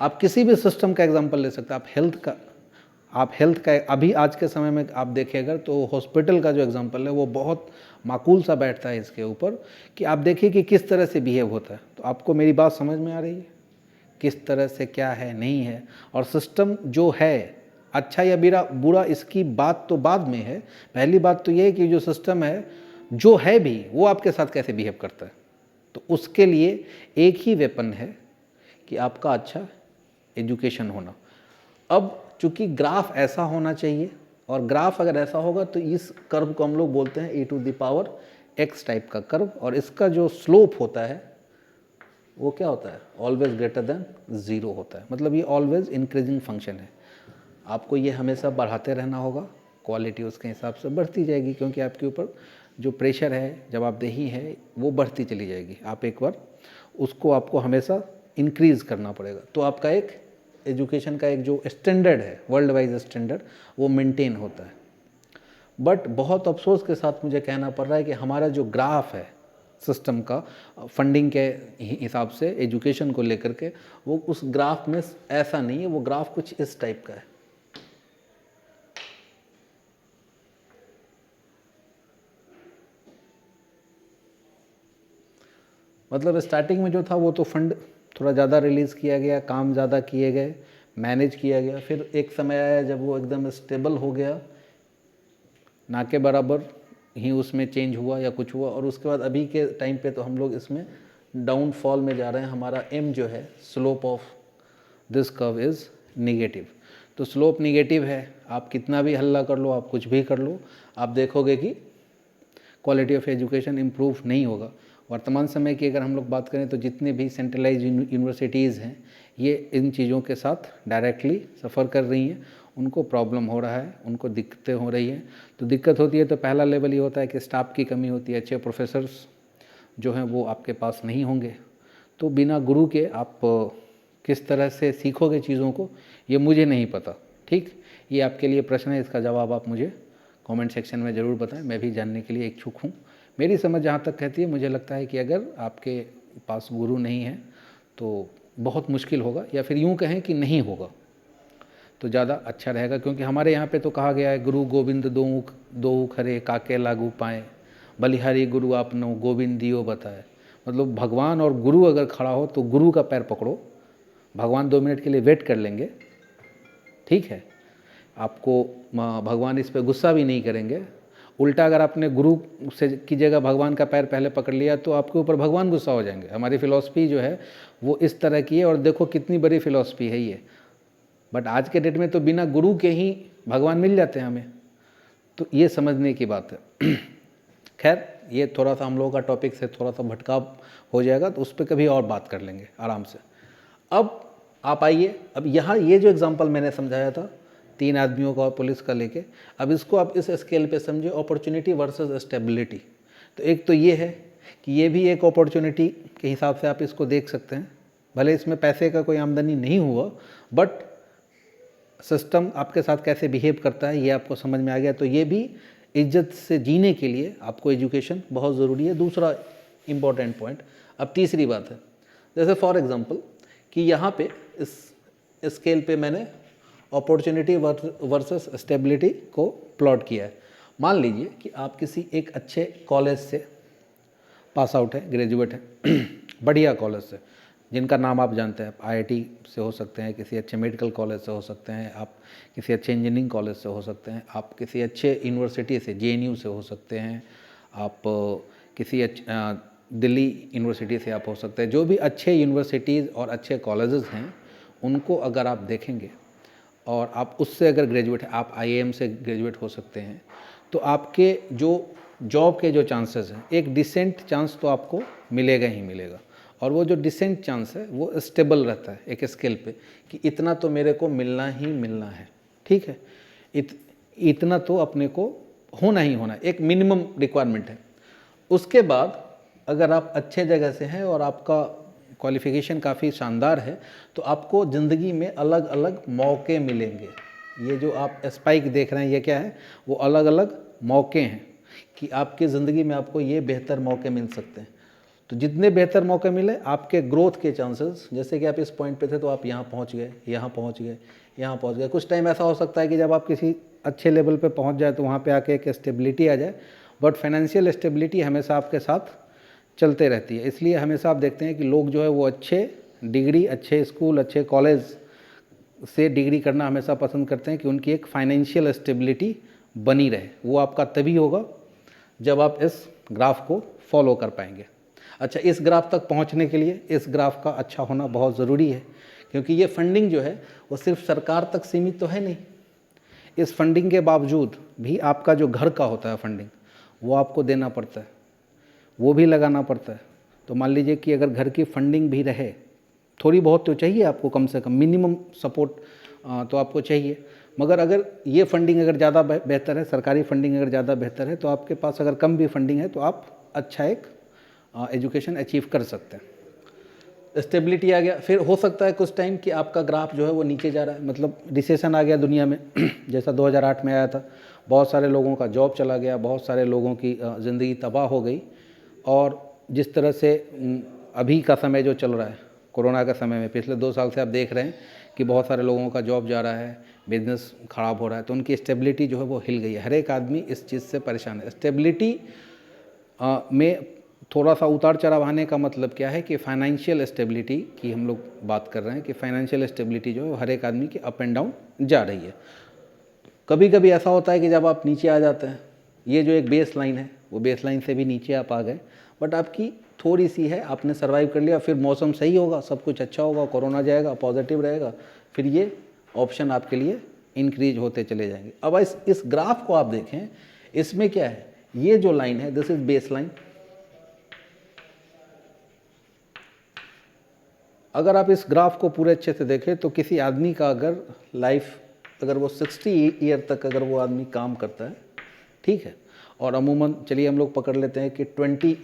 आप किसी भी सिस्टम का एग्जांपल ले सकते हैं, आप हेल्थ का अभी आज के समय में आप देखिए अगर तो हॉस्पिटल का जो एग्जांपल है वो बहुत माकूल सा बैठता है इसके ऊपर, कि आप देखिए कि किस तरह से बिहेव होता है। तो आपको मेरी बात समझ में आ रही है किस तरह से क्या है नहीं है, और सिस्टम जो है अच्छा या बुरा इसकी बात तो बाद में है। पहली बात तो ये है कि जो सिस्टम है जो है भी वो आपके साथ कैसे बिहेव करता है। तो उसके लिए एक ही वेपन है कि आपका अच्छा एजुकेशन होना। अब चूंकि ग्राफ ऐसा होना चाहिए, और ग्राफ अगर ऐसा होगा तो इस कर्व को हम लोग बोलते हैं e⁻x टाइप का कर्व, और इसका जो स्लोप होता है वो क्या होता है, ऑलवेज ग्रेटर देन 0 होता है। मतलब ये ऑलवेज इंक्रीजिंग फंक्शन है, आपको ये हमेशा बढ़ाते रहना होगा, क्वालिटी उसके हिसाब से बढ़ती जाएगी, क्योंकि आपके ऊपर जो प्रेशर है जवाबदेही है वो बढ़ती चली जाएगी। आप एक बार उसको आपको हमेशा इंक्रीज़ करना पड़ेगा, तो आपका एक एजुकेशन का एक जो स्टैंडर्ड है, वर्ल्ड वाइज स्टैंडर्ड, वो मेंटेन होता है। बट बहुत अफसोस के साथ मुझे कहना पड़ रहा है कि हमारा जो ग्राफ है सिस्टम का फंडिंग के हिसाब से एजुकेशन को लेकर के, वो उस ग्राफ में ऐसा नहीं है, वो ग्राफ कुछ इस टाइप का है। मतलब स्टार्टिंग में जो था वो तो फंड थोड़ा ज़्यादा रिलीज़ किया गया, काम ज़्यादा किए गए, मैनेज किया गया, फिर एक समय आया जब वो एकदम स्टेबल हो गया, ना के बराबर ही उसमें चेंज हुआ या कुछ हुआ, और उसके बाद अभी के टाइम पे तो हम लोग इसमें डाउनफॉल में जा रहे हैं। हमारा एम जो है, slope of this curve is negative. तो स्लोप निगेटिव है, आप कितना भी हल्ला कर लो, आप कुछ भी कर लो, आप देखोगे कि क्वालिटी ऑफ एजुकेशन इम्प्रूव नहीं होगा। वर्तमान समय की अगर हम लोग बात करें तो जितने भी सेंट्रलाइज यूनिवर्सिटीज़ हैं ये इन चीज़ों के साथ डायरेक्टली सफ़र कर रही हैं, उनको प्रॉब्लम हो रहा है, उनको दिक्कतें हो रही हैं। तो दिक्कत होती है तो पहला लेवल ये होता है कि स्टाफ की कमी होती है, अच्छे प्रोफेसर्स जो हैं वो आपके पास नहीं होंगे। तो बिना गुरु के आप किस तरह से सीखोगे चीज़ों को, ये मुझे नहीं पता। ठीक, ये आपके लिए प्रश्न है, इसका जवाब आप मुझे कमेंट सेक्शन में ज़रूर बताएं, मैं भी जानने के लिए इच्छुक हूँ। मेरी समझ जहाँ तक कहती है, मुझे लगता है कि अगर आपके पास गुरु नहीं है तो बहुत मुश्किल होगा, या फिर यूँ कहें कि नहीं होगा तो ज़्यादा अच्छा रहेगा। क्योंकि हमारे यहाँ पे तो कहा गया है, गुरु गोविंद दोऊ खरे काके लागू पाएँ, बलिहारी गुरु आपनो गोविंद दियो बताए। मतलब भगवान और गुरु अगर खड़ा हो तो गुरु का पैर पकड़ो, भगवान 2 मिनट के लिए वेट कर लेंगे, ठीक है, आपको भगवान इस पे गुस्सा भी नहीं करेंगे। उल्टा अगर आपने गुरु से की जगह भगवान का पैर पहले पकड़ लिया तो आपके ऊपर भगवान गुस्सा हो जाएंगे। हमारी फ़िलॉसफी जो है वो इस तरह की है, और देखो कितनी बड़ी फ़िलॉसफी है ये। बट आज के डेट में तो बिना गुरु के ही भगवान मिल जाते हैं हमें, तो ये समझने की बात है। खैर, ये थोड़ा सा हम लोगों का टॉपिक से थोड़ा सा भटकाव हो जाएगा, तो उस पर कभी और बात कर लेंगे आराम से। अब आप आइए, अब यहाँ ये जो एग्जांपल मैंने समझाया था 3 आदमियों का और पुलिस का लेके, अब इसको आप इस स्केल पे समझे, अपॉर्चुनिटी वर्सेस स्टेबिलिटी। तो एक तो ये है कि ये भी एक अपॉर्चुनिटी के हिसाब से आप इसको देख सकते हैं, भले इसमें पैसे का कोई आमदनी नहीं हुआ, बट सिस्टम आपके साथ कैसे बिहेव करता है ये आपको समझ में आ गया। तो ये भी इज्जत से जीने के लिए आपको एजुकेशन बहुत ज़रूरी है, दूसरा इम्पॉर्टेंट पॉइंट। अब तीसरी बात है, जैसे फॉर एग्जांपल कि यहाँ पे इस स्केल पे मैंने अपॉर्चुनिटी वर्सेस स्टेबिलिटी को प्लॉट किया है। मान लीजिए कि आप किसी एक अच्छे कॉलेज से पास आउट है, ग्रेजुएट है, बढ़िया कॉलेज से, जिनका नाम आप जानते हैं, आईआईटी से हो सकते हैं, किसी अच्छे मेडिकल कॉलेज से हो सकते हैं, आप किसी अच्छे इंजीनियरिंग कॉलेज से हो सकते हैं, आप किसी अच्छे यूनिवर्सिटी से, जेएनयू से हो सकते हैं, आप किसी दिल्ली यूनिवर्सिटी से आप हो सकते हैं। जो भी अच्छे यूनिवर्सिटीज़ और अच्छे कॉलेजेस हैं उनको अगर आप देखेंगे और आप उससे अगर ग्रेजुएट हैं, आप आईआईएम से ग्रेजुएट हो सकते हैं, तो आपके जो जॉब के जो चांसेस हैं, एक डिसेंट चांस तो आपको मिलेगा ही मिलेगा। और वो जो डिसेंट चांस है वो स्टेबल रहता है एक स्केल पे, कि इतना तो मेरे को मिलना ही मिलना है, ठीक है, इतना तो अपने को होना ही होना, एक मिनिमम रिक्वायरमेंट है। उसके बाद अगर आप अच्छे जगह से हैं और आपका क्वालिफ़िकेशन काफ़ी शानदार है, तो आपको ज़िंदगी में अलग अलग मौके मिलेंगे। ये जो आप स्पाइक देख रहे हैं ये क्या है, वो अलग अलग मौके हैं। कि आपकी ज़िंदगी में आपको ये बेहतर मौके मिल सकते हैं। तो जितने बेहतर मौके मिले आपके ग्रोथ के चांसेस, जैसे कि आप इस पॉइंट पे थे तो आप यहाँ पहुँच गए, यहाँ पहुँच गए, यहाँ पहुँच गए। कुछ टाइम ऐसा हो सकता है कि जब आप किसी अच्छे लेवल पे पहुँच जाए तो वहाँ पे आके एक स्टेबिलिटी आ जाए, बट फाइनेंशियल स्टेबिलिटी हमेशा आपके साथ चलते रहती है। इसलिए हमेशा आप देखते हैं कि लोग जो है वो अच्छे डिग्री, अच्छे स्कूल, अच्छे कॉलेज से डिग्री करना हमेशा पसंद करते हैं कि उनकी एक फाइनेंशियल स्टेबिलिटी बनी रहे। वो आपका तभी होगा जब आप इस ग्राफ को फॉलो कर पाएंगे। अच्छा, इस ग्राफ तक पहुंचने के लिए इस ग्राफ का अच्छा होना बहुत ज़रूरी है, क्योंकि ये फंडिंग जो है वो सिर्फ सरकार तक सीमित तो है नहीं। इस फंडिंग के बावजूद भी आपका जो घर का होता है फंडिंग, वो आपको देना पड़ता है, वो भी लगाना पड़ता है। तो मान लीजिए कि अगर घर की फंडिंग भी रहे, थोड़ी बहुत तो चाहिए आपको, कम से कम मिनिमम सपोर्ट तो आपको चाहिए। मगर अगर ये फंडिंग अगर ज़्यादा बेहतर है, सरकारी फंडिंग अगर ज़्यादा बेहतर है, तो आपके पास अगर कम भी फंडिंग है तो आप अच्छा एक एजुकेशन अचीव कर सकते हैं। स्टेबिलिटी आ गया, फिर हो सकता है कुछ टाइम कि आपका ग्राफ जो है वो नीचे जा रहा है, मतलब रिसेशन आ गया दुनिया में जैसा 2008 में आया था। बहुत सारे लोगों का जॉब चला गया, बहुत सारे लोगों की ज़िंदगी तबाह हो गई। और जिस तरह से अभी का समय जो चल रहा है, कोरोना का समय में पिछले 2 साल से आप देख रहे हैं कि बहुत सारे लोगों का जॉब जा रहा है, बिजनेस ख़राब हो रहा है, तो उनकी स्टेबिलिटी जो है वो हिल गई है। हर एक आदमी इस चीज़ से परेशान है। स्टेबिलिटी में थोड़ा सा उतार चढ़ाव आने का मतलब क्या है कि फाइनेंशियल स्टेबिलिटी की हम लोग बात कर रहे हैं कि फाइनेंशियल स्टेबिलिटी जो है हर एक आदमी की अप एंड डाउन जा रही है। कभी कभी ऐसा होता है कि जब आप नीचे आ जाते हैं, ये जो एक बेस लाइन है वो बेस लाइन से भी नीचे आप आ गए, बट आपकी थोड़ी सी है, आपने सर्वाइव कर लिया, फिर मौसम सही होगा, सब कुछ अच्छा होगा, कोरोना जाएगा, पॉजिटिव रहेगा, फिर ये ऑप्शन आपके लिए इंक्रीज होते चले जाएंगे। अब इस ग्राफ को आप देखें, इसमें क्या है, ये जो लाइन है दिस इज बेस लाइन। अगर आप इस ग्राफ को पूरे अच्छे से देखें तो किसी आदमी का अगर लाइफ, अगर वो 60 ईयर तक अगर वो आदमी काम करता है, ठीक है, और अमूमन चलिए हम लोग पकड़ लेते हैं कि 20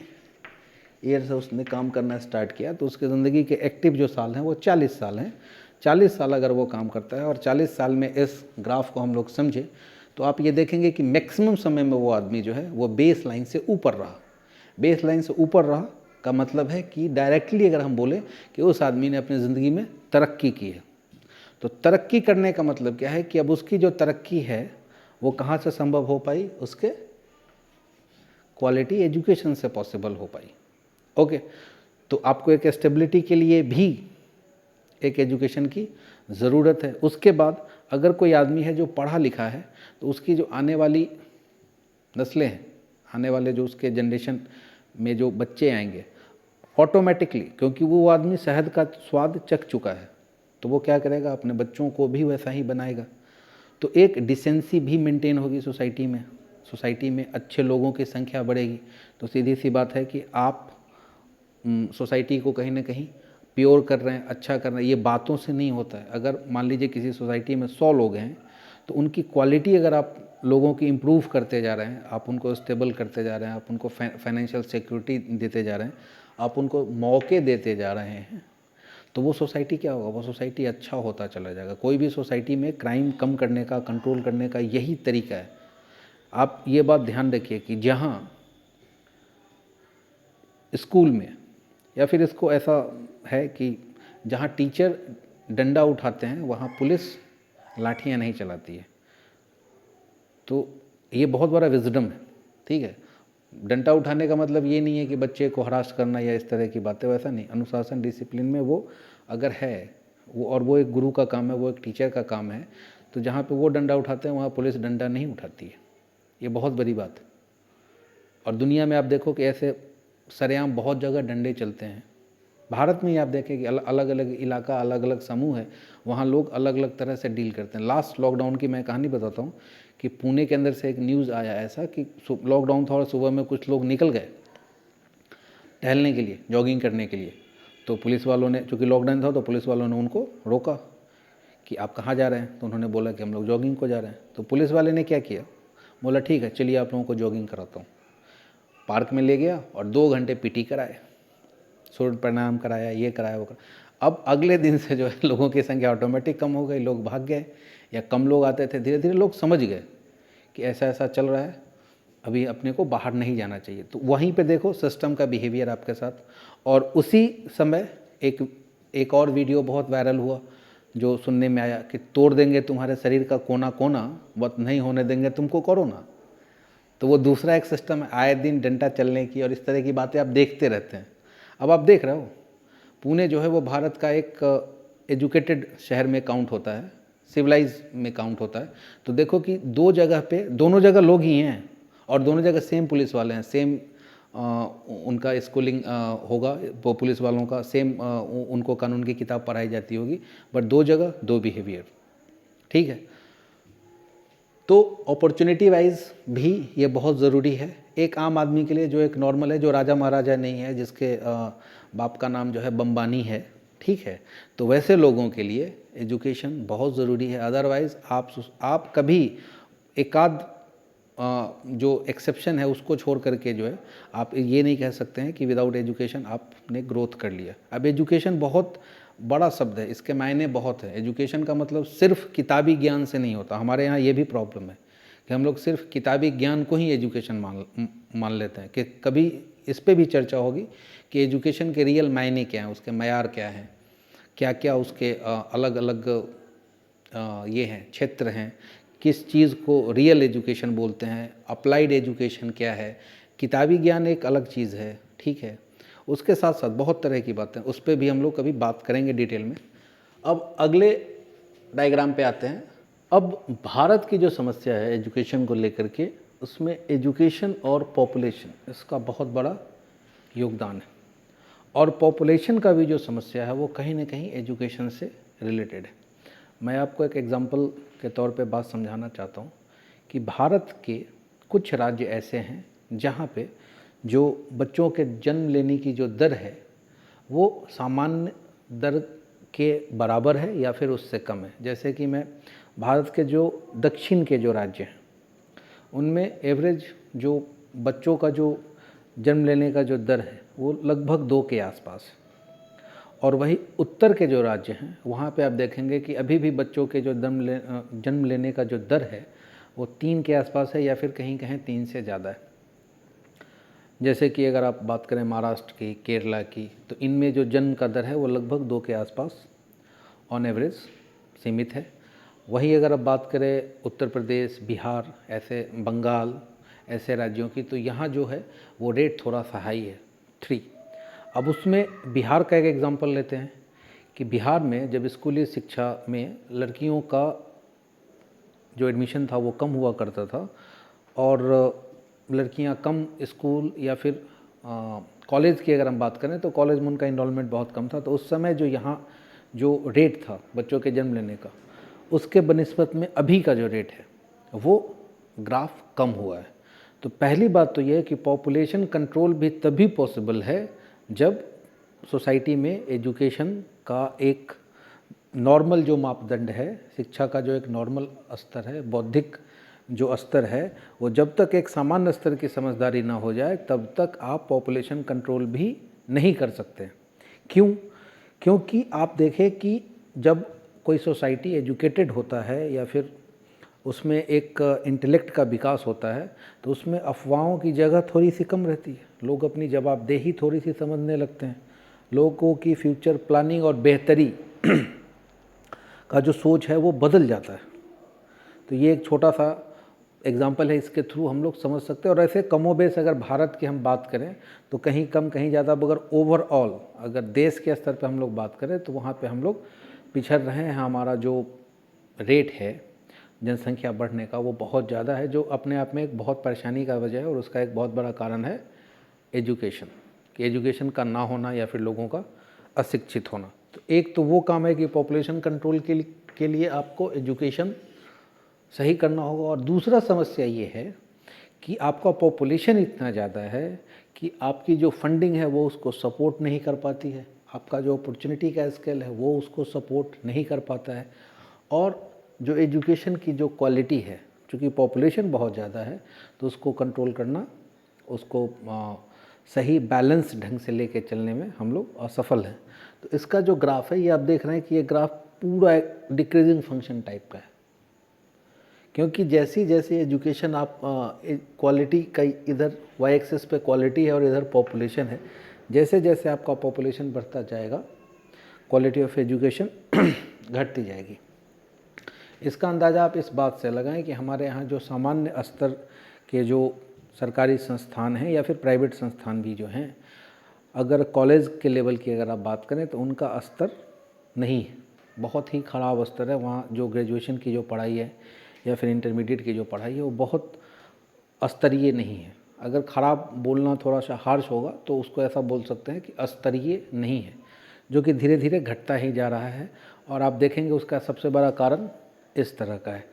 ईयर से उसने काम करना स्टार्ट किया, तो उसके ज़िंदगी के एक्टिव जो साल हैं वो 40 साल हैं। 40 साल अगर वो काम करता है और 40 साल में इस ग्राफ को हम लोग समझे तो आप ये देखेंगे कि मैक्सिमम समय में वो आदमी जो है वो बेस लाइन से ऊपर रहा। बेस लाइन से ऊपर रहा का मतलब है कि डायरेक्टली अगर हम बोले कि उस आदमी ने अपनी ज़िंदगी में तरक्की की है, तो तरक्की करने का मतलब क्या है कि अब उसकी जो तरक्की है वो कहाँ से संभव हो पाई, उसके क्वालिटी एजुकेशन से पॉसिबल हो पाई। ओके, तो आपको एक स्टेबिलिटी के लिए भी एक एजुकेशन की ज़रूरत है। उसके बाद अगर कोई आदमी है जो पढ़ा लिखा है तो उसकी जो आने वाली नस्लें हैं, आने वाले जो उसके जनरेशन में जो बच्चे आएंगे, ऑटोमेटिकली, क्योंकि वो आदमी शहद का स्वाद चख चुका है, तो वो क्या करेगा, अपने बच्चों को भी वैसा ही बनाएगा। तो एक डिसेंसी भी मेंटेन होगी सोसाइटी में, सोसाइटी में अच्छे लोगों की संख्या बढ़ेगी। तो सीधी सी बात है कि आप सोसाइटी को कहीं ना कहीं प्योर कर रहे हैं, अच्छा कर रहे हैं। ये बातों से नहीं होता है। अगर मान लीजिए किसी सोसाइटी में 100 लोग हैं तो उनकी क्वालिटी अगर आप लोगों की इम्प्रूव करते जा रहे हैं, आप उनको स्टेबल करते जा रहे हैं, आप उनको फाइनेंशियल सिक्योरिटी देते जा रहे हैं, आप उनको मौके देते जा रहे हैं, तो वो सोसाइटी क्या होगा, वो सोसाइटी अच्छा होता चला जाएगा। कोई भी सोसाइटी में क्राइम कम करने का, कंट्रोल करने का यही तरीका है। आप ये बात ध्यान रखिए कि जहाँ स्कूल में, या फिर इसको ऐसा है कि जहाँ टीचर डंडा उठाते हैं वहाँ पुलिस लाठियाँ नहीं चलाती है। तो ये बहुत बड़ा विजडम है, ठीक है। डंडा उठाने का मतलब ये नहीं है कि बच्चे को हरास करना या इस तरह की बातें, वैसा नहीं। अनुशासन, डिसिप्लिन में वो अगर है वो, और वो एक गुरु का काम है, वो एक टीचर का काम है, तो जहाँ पे वो डंडा उठाते हैं वहाँ पुलिस डंडा नहीं उठाती है। ये बहुत बड़ी बात है। और दुनिया में आप देखो कि ऐसे सरेआम बहुत जगह डंडे चलते हैं। भारत में ही आप देखें कि अलग अलग इलाका, अलग अलग समूह है, वहाँ लोग अलग अलग तरह से डील करते हैं। लास्ट लॉकडाउन की मैं कहानी बताता हूँ कि पुणे के अंदर से एक न्यूज़ आया ऐसा कि लॉकडाउन था और सुबह में कुछ लोग निकल गए टहलने के लिए, जॉगिंग करने के लिए। तो पुलिस वालों ने, चूँकि लॉकडाउन था, तो पुलिस वालों ने उनको रोका कि आप कहाँ जा रहे हैं। तो उन्होंने बोला कि हम लोग जॉगिंग को जा रहे हैं। तो पुलिस वाले ने क्या किया, बोला ठीक है चलिए आप लोगों को जॉगिंग कराता हूँ। पार्क में ले गया और 2 घंटे पीटी कराए, सूर्य प्रणाम कराया, ये कराया, वो कराया। अब अगले दिन से जो है लोगों की संख्या ऑटोमेटिक कम हो गई, लोग भाग गए, या कम लोग आते थे। धीरे धीरे लोग समझ गए कि ऐसा ऐसा चल रहा है, अभी अपने को बाहर नहीं जाना चाहिए। तो वहीं पे देखो सिस्टम का बिहेवियर आपके साथ। और उसी समय एक और वीडियो बहुत वायरल हुआ जो सुनने में आया कि तोड़ देंगे तुम्हारे शरीर का कोना कोना, बट नहीं होने देंगे तुमको कोरोना। तो वो दूसरा एक सिस्टम है, आए दिन डंडा चलने की और इस तरह की बातें आप देखते रहते हैं। अब आप देख रहे हो पुणे जो है वो भारत का एक एजुकेटेड शहर में काउंट होता है, सिविलाइज में काउंट होता है। तो देखो कि दो जगह पे, दोनों जगह लोग ही हैं और दोनों जगह सेम पुलिस वाले हैं, सेम उनका स्कूलिंग होगा, वो पुलिस वालों का सेम उनको कानून की किताब पढ़ाई जाती होगी, बट दो जगह दो बिहेवियर। ठीक है, तो अपॉर्चुनिटी वाइज भी ये बहुत ज़रूरी है एक आम आदमी के लिए, जो एक नॉर्मल है, जो राजा महाराजा नहीं है, जिसके बाप का नाम जो है बम्बानी है। ठीक है, तो वैसे लोगों के लिए एजुकेशन बहुत ज़रूरी है। अदरवाइज़ आप कभी एकाध जो एक्सेप्शन है उसको छोड़ करके जो है आप ये नहीं कह सकते हैं कि विदाउट एजुकेशन आपने ग्रोथ कर लिया। अब एजुकेशन बहुत बड़ा शब्द है, इसके मायने बहुत है। एजुकेशन का मतलब सिर्फ किताबी ज्ञान से नहीं होता। हमारे यहाँ ये भी प्रॉब्लम है कि हम लोग सिर्फ किताबी ज्ञान को ही एजुकेशन मान लेते हैं। कि कभी इस पे भी चर्चा होगी कि एजुकेशन के रियल मायने क्या हैं, उसके मयार क्या हैं, क्या क्या उसके अलग अलग ये हैं, क्षेत्र हैं, किस चीज़ को रियल एजुकेशन बोलते हैं, अप्लाइड एजुकेशन क्या है, किताबी ज्ञान एक अलग चीज़ है। ठीक है, उसके साथ साथ बहुत तरह की बातें, उस पर भी हम लोग कभी बात करेंगे डिटेल में। अब अगले डायग्राम पे आते हैं। अब भारत की जो समस्या है एजुकेशन को लेकर के, उसमें एजुकेशन और पॉपुलेशन, इसका बहुत बड़ा योगदान है। और पॉपुलेशन का भी जो समस्या है वो कहीं ना कहीं एजुकेशन से रिलेटेड है। मैं आपको एक एग्जांपल के तौर पे बात समझाना चाहता हूँ कि भारत के कुछ राज्य ऐसे हैं जहाँ पे जो बच्चों के जन्म लेने की जो दर है वो सामान्य दर के बराबर है या फिर उससे कम है। जैसे कि मैं भारत के जो दक्षिण के जो राज्य हैं उनमें एवरेज जो बच्चों का जो जन्म लेने का जो दर है वो लगभग 2 के आसपास है। और वही उत्तर के जो राज्य हैं वहाँ पे आप देखेंगे कि अभी भी बच्चों के जो जन्म लेने का जो दर है वो 3 के आसपास है या फिर कहीं कहीं 3 से ज़्यादा है। जैसे कि अगर आप बात करें महाराष्ट्र की, केरला की, तो इनमें जो जन्म का दर है वो लगभग 2 के आसपास ऑन एवरेज सीमित है। वहीं अगर आप बात करें उत्तर प्रदेश, बिहार, ऐसे बंगाल, ऐसे राज्यों की, तो यहाँ जो है वो रेट थोड़ा सा हाई है, 3। अब उसमें बिहार का एक एग्जांपल लेते हैं कि बिहार में जब स्कूली शिक्षा में लड़कियों का जो एडमिशन था वो कम हुआ करता था और लड़कियां कम स्कूल या फिर कॉलेज की अगर हम बात करें तो कॉलेज में उनका इनरोलमेंट बहुत कम था। तो उस समय जो यहाँ जो रेट था बच्चों के जन्म लेने का, उसके बनिस्बत में अभी का जो रेट है वो ग्राफ कम हुआ है। तो पहली बात तो ये है कि पॉपुलेशन कंट्रोल भी तभी पॉसिबल है जब सोसाइटी में एजुकेशन का एक नॉर्मल जो मापदंड है, शिक्षा का जो एक नॉर्मल स्तर है, बौद्धिक जो स्तर है, वो जब तक एक सामान्य स्तर की समझदारी ना हो जाए तब तक आप पॉपुलेशन कंट्रोल भी नहीं कर सकते। क्यों? क्योंकि आप देखें कि जब कोई सोसाइटी एजुकेटेड होता है या फिर उसमें एक इंटेलेक्ट का विकास होता है तो उसमें अफवाहों की जगह थोड़ी सी कम रहती है। लोग अपनी जवाबदेही थोड़ी सी समझने लगते हैं। लोगों की फ्यूचर प्लानिंग और बेहतरी का जो सोच है वो बदल जाता है। तो ये एक छोटा सा एग्जाम्पल है, इसके थ्रू हम लोग समझ सकते हैं। और ऐसे कमोबेश अगर भारत की हम बात करें तो कहीं कम कहीं ज़्यादा, मगर ओवरऑल अगर देश के स्तर पे हम लोग बात करें तो वहाँ पे हम लोग पिछड़ रहे हैं। हमारा जो रेट है जनसंख्या बढ़ने का वो बहुत ज़्यादा है, जो अपने आप में एक बहुत परेशानी का वजह है। और उसका एक बहुत बड़ा कारण है एजुकेशन, कि एजुकेशन का ना होना या फिर लोगों का अशिक्षित होना। तो एक तो वो काम है कि पॉपुलेशन कंट्रोल के लिए आपको एजुकेशन सही करना होगा। और दूसरा समस्या ये है कि आपका पॉपुलेशन इतना ज़्यादा है कि आपकी जो फंडिंग है वो उसको सपोर्ट नहीं कर पाती है, आपका जो अपॉर्चुनिटी का स्केल है वो उसको सपोर्ट नहीं कर पाता है। और जो एजुकेशन की जो क्वालिटी है, चूँकि पॉपुलेशन बहुत ज़्यादा है तो उसको कंट्रोल करना, उसको सही बैलेंस ढंग से लेके चलने में हम लोग असफल हैं। तो इसका जो ग्राफ है ये आप देख रहे हैं कि ये ग्राफ पूरा एक डिक्रीजिंग फंक्शन टाइप का है, क्योंकि जैसी जैसी एजुकेशन आप क्वालिटी का इधर वाई एक्सिस पे क्वालिटी है और इधर पॉपुलेशन है, जैसे जैसे आपका पॉपुलेशन बढ़ता जाएगा क्वालिटी ऑफ एजुकेशन घटती जाएगी। इसका अंदाज़ा आप इस बात से लगाएं कि हमारे यहाँ जो सामान्य स्तर के जो सरकारी संस्थान हैं या फिर प्राइवेट संस्थान भी जो हैं, अगर कॉलेज के लेवल की अगर आप बात करें तो उनका स्तर नहीं है, बहुत ही ख़राब स्तर है। वहाँ जो ग्रेजुएशन की जो पढ़ाई है या फिर इंटरमीडिएट की जो पढ़ाई है वो बहुत स्तरीय नहीं है। अगर ख़राब बोलना थोड़ा सा हार्श होगा तो उसको ऐसा बोल सकते हैं कि स्तरीय नहीं है, जो कि धीरे धीरे घटता ही जा रहा है। और आप देखेंगे उसका सबसे बड़ा कारण इस तरह का है।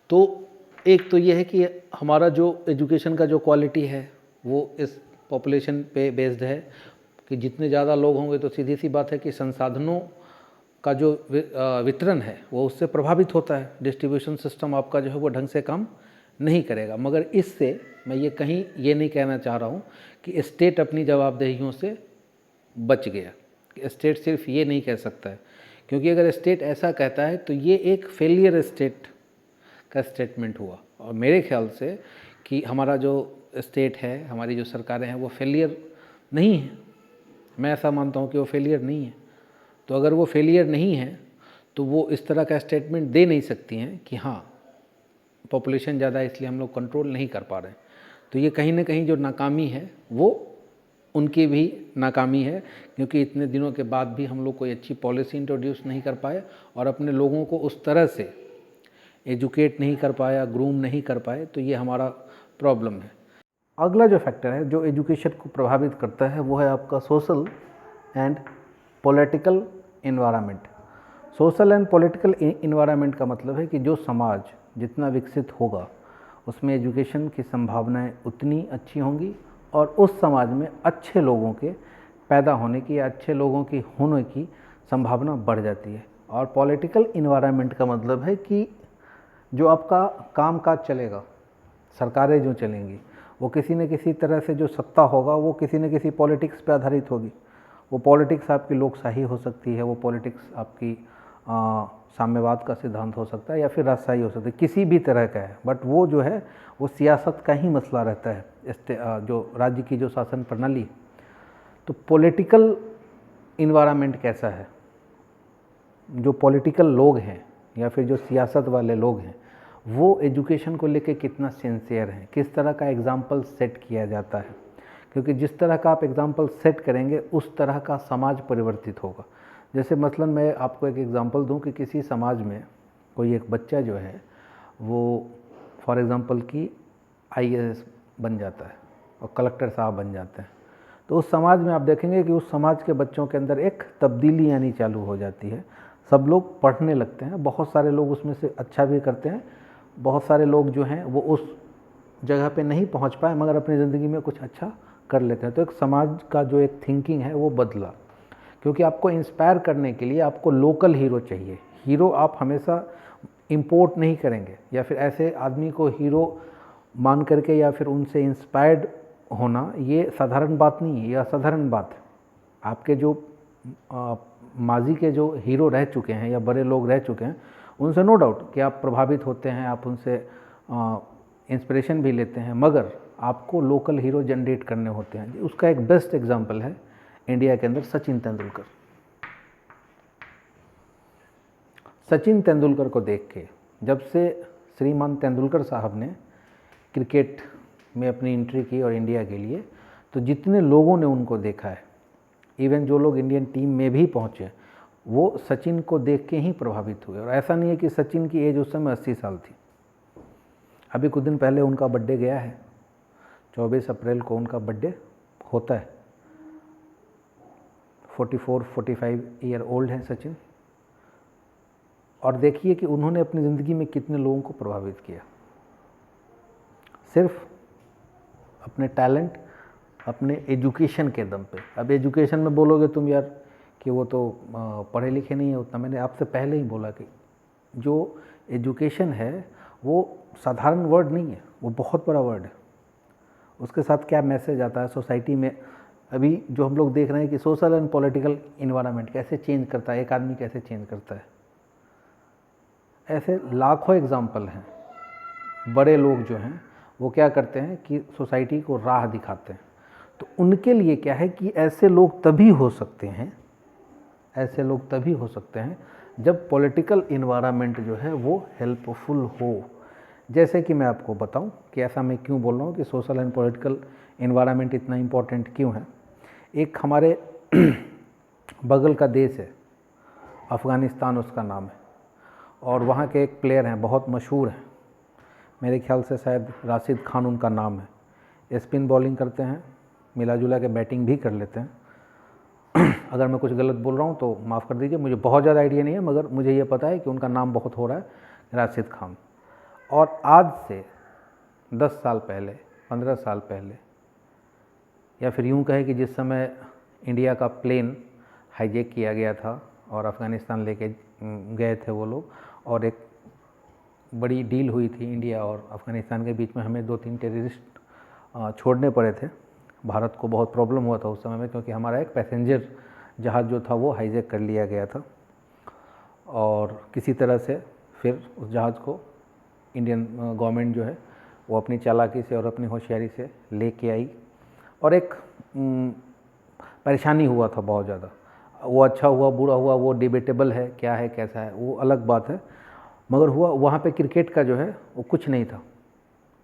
तो एक तो ये है कि हमारा जो एजुकेशन का जो क्वालिटी है वो इस पॉपुलेशन पे बेस्ड है कि जितने ज़्यादा लोग होंगे तो सीधी सी बात है कि संसाधनों का जो वितरण है वो उससे प्रभावित होता है। डिस्ट्रीब्यूशन सिस्टम आपका जो है वो ढंग से काम नहीं करेगा। मगर इससे मैं ये कहीं ये नहीं कहना चाह रहा हूँ कि स्टेट अपनी जवाबदेहियों से बच गया, कि स्टेट सिर्फ ये नहीं कह सकता है, क्योंकि अगर स्टेट ऐसा कहता है तो ये एक फेलियर स्टेट का स्टेटमेंट हुआ। और मेरे ख्याल से कि हमारा जो स्टेट है, हमारी जो सरकारें हैं वो फेलियर नहीं है। मैं ऐसा मानता हूँ कि वो फेलियर नहीं है। तो अगर वो फेलियर नहीं है तो वो इस तरह का स्टेटमेंट दे नहीं सकती हैं कि हाँ पॉपुलेशन ज़्यादा है इसलिए हम लोग कंट्रोल नहीं कर पा रहे हैं। तो ये कहीं ना कहीं जो नाकामी है वो उनकी भी नाकामी है, क्योंकि इतने दिनों के बाद भी हम लोग कोई अच्छी पॉलिसी इंट्रोड्यूस नहीं कर पाए और अपने लोगों को उस तरह से एजुकेट नहीं कर पाया, ग्रूम नहीं कर पाए। तो ये हमारा प्रॉब्लम है। अगला जो फैक्टर है जो एजुकेशन को प्रभावित करता है वो है आपका social and political environment. Social and political environment का मतलब है कि जो समाज जितना विकसित होगा उसमें एजुकेशन की संभावनाएं उतनी अच्छी होंगी और उस समाज में अच्छे लोगों के पैदा होने की या अच्छे लोगों की होने की संभावना बढ़ जाती है। और पॉलिटिकल इन्वायरमेंट का मतलब है कि जो आपका काम काज चलेगा, सरकारें जो चलेंगी वो किसी न किसी तरह से जो सत्ता होगा वो किसी न किसी पॉलिटिक्स पे आधारित होगी। वो पॉलिटिक्स आपकी लोकशाही हो सकती है, वो पॉलिटिक्स आपकी साम्यवाद का सिद्धांत हो सकता है या फिर राजशाही हो सकती है, किसी भी तरह का है। बट वो जो है वो सियासत का ही मसला रहता है, जो राज्य की जो शासन प्रणाली। तो पॉलिटिकल इन्वायरमेंट कैसा है, जो पॉलिटिकल लोग हैं या फिर जो सियासत वाले लोग हैं वो एजुकेशन को लेके कितना सिंसियर हैं, किस तरह का एग्जाम्पल सेट किया जाता है। क्योंकि जिस तरह का आप एग्जाम्पल सेट करेंगे उस तरह का समाज परिवर्तित होगा। जैसे मसलन मैं आपको एक एग्जांपल दूं कि किसी समाज में कोई एक बच्चा जो है वो फॉर एग्जांपल कि आईएएस बन जाता है और कलेक्टर साहब बन जाते हैं, तो उस समाज में आप देखेंगे कि उस समाज के बच्चों के अंदर एक तब्दीली आनी चालू हो जाती है। सब लोग पढ़ने लगते हैं, बहुत सारे लोग उसमें से अच्छा भी करते हैं, बहुत सारे लोग जो हैं वो उस जगह पे नहीं पहुंच पाए मगर अपनी ज़िंदगी में कुछ अच्छा कर लेते हैं। तो एक समाज का जो एक थिंकिंग है वो बदला, क्योंकि आपको इंस्पायर करने के लिए आपको लोकल हीरो चाहिए। हीरो आप हमेशा इंपोर्ट नहीं करेंगे या फिर ऐसे आदमी को हीरो मान करके या फिर उनसे इंस्पायर्ड होना ये साधारण बात नहीं है, यह असाधारण बात है। आपके जो माजी के जो हीरो रह चुके हैं या बड़े लोग रह चुके हैं उनसे नो डाउट कि आप प्रभावित होते हैं, आप उनसे इंस्पिरेशन भी लेते हैं, मगर आपको लोकल हीरो जनरेट करने होते हैं। उसका एक बेस्ट एग्जांपल है इंडिया के अंदर सचिन तेंदुलकर। सचिन तेंदुलकर को देख के जब से श्रीमान तेंदुलकर साहब ने क्रिकेट में अपनी एंट्री की और इंडिया के लिए, तो जितने लोगों ने उनको देखा है, इवन जो लोग इंडियन टीम में भी पहुँचे वो सचिन को देख के ही प्रभावित हुए। और ऐसा नहीं है कि सचिन की एज उस समय 80 साल थी। अभी कुछ दिन पहले उनका बर्थडे गया है, 24 अप्रैल को उनका बर्थडे होता है। 44-45 ईयर ओल्ड हैं सचिन, और देखिए कि उन्होंने अपनी ज़िंदगी में कितने लोगों को प्रभावित किया, सिर्फ अपने टैलेंट, अपने एजुकेशन के दम पे। अब एजुकेशन में बोलोगे तुम यार कि वो तो पढ़े लिखे नहीं है उतना, मैंने आपसे पहले ही बोला कि जो एजुकेशन है वो साधारण वर्ड नहीं है, वो बहुत बड़ा वर्ड है। उसके साथ क्या मैसेज आता है सोसाइटी में। अभी जो हम लोग देख रहे हैं कि सोशल एंड पॉलिटिकल इन्वायरमेंट कैसे चेंज करता है, एक आदमी कैसे चेंज करता है, ऐसे लाखों एग्जाम्पल हैं बड़े लोग जो हैं वो क्या करते हैं कि सोसाइटी को राह दिखाते हैं। तो उनके लिए क्या है कि ऐसे लोग तभी हो सकते हैं, ऐसे लोग तभी हो सकते हैं जब पॉलिटिकल इन्वायरमेंट जो है वो हेल्पफुल हो। जैसे कि मैं आपको बताऊं कि ऐसा मैं क्यों बोल रहा हूं कि सोशल एंड पॉलिटिकल इन्वायरमेंट इतना इम्पोर्टेंट क्यों है। एक हमारे बगल का देश है अफ़गानिस्तान, उसका नाम है, और वहाँ के एक प्लेयर हैं बहुत मशहूर हैं, मेरे ख्याल से शायद राशिद खान उनका नाम है। स्पिन बॉलिंग करते हैं, मिला जुला के बैटिंग भी कर लेते हैं। अगर मैं कुछ गलत बोल रहा हूँ तो माफ़ कर दीजिए, मुझे बहुत ज़्यादा आइडिया नहीं है, मगर मुझे ये पता है कि उनका नाम बहुत हो रहा है, राशिद खान। और आज से 10 साल पहले, 15 साल पहले, या फिर यूँ कहें कि जिस समय इंडिया का प्लेन हाईजैक किया गया था और अफ़गानिस्तान लेके गए थे वो लोग, और एक बड़ी डील हुई थी इंडिया और अफ़गानिस्तान के बीच में, हमें 2-3 टेररिस्ट छोड़ने पड़े थे। भारत को बहुत प्रॉब्लम हुआ था उस समय में, क्योंकि हमारा एक पैसेंजर जहाज़ जो था वो हाईजैक कर लिया गया था, और किसी तरह से फिर उस जहाज़ को इंडियन गवर्नमेंट जो है वो अपनी चालाकी से और अपनी होशियारी से लेके आई, और एक परेशानी हुआ था बहुत ज़्यादा। वो अच्छा हुआ बुरा हुआ वो डिबेटेबल है, क्या है कैसा है वो अलग बात है, मगर हुआ वहाँ पे क्रिकेट का जो है वो कुछ नहीं था।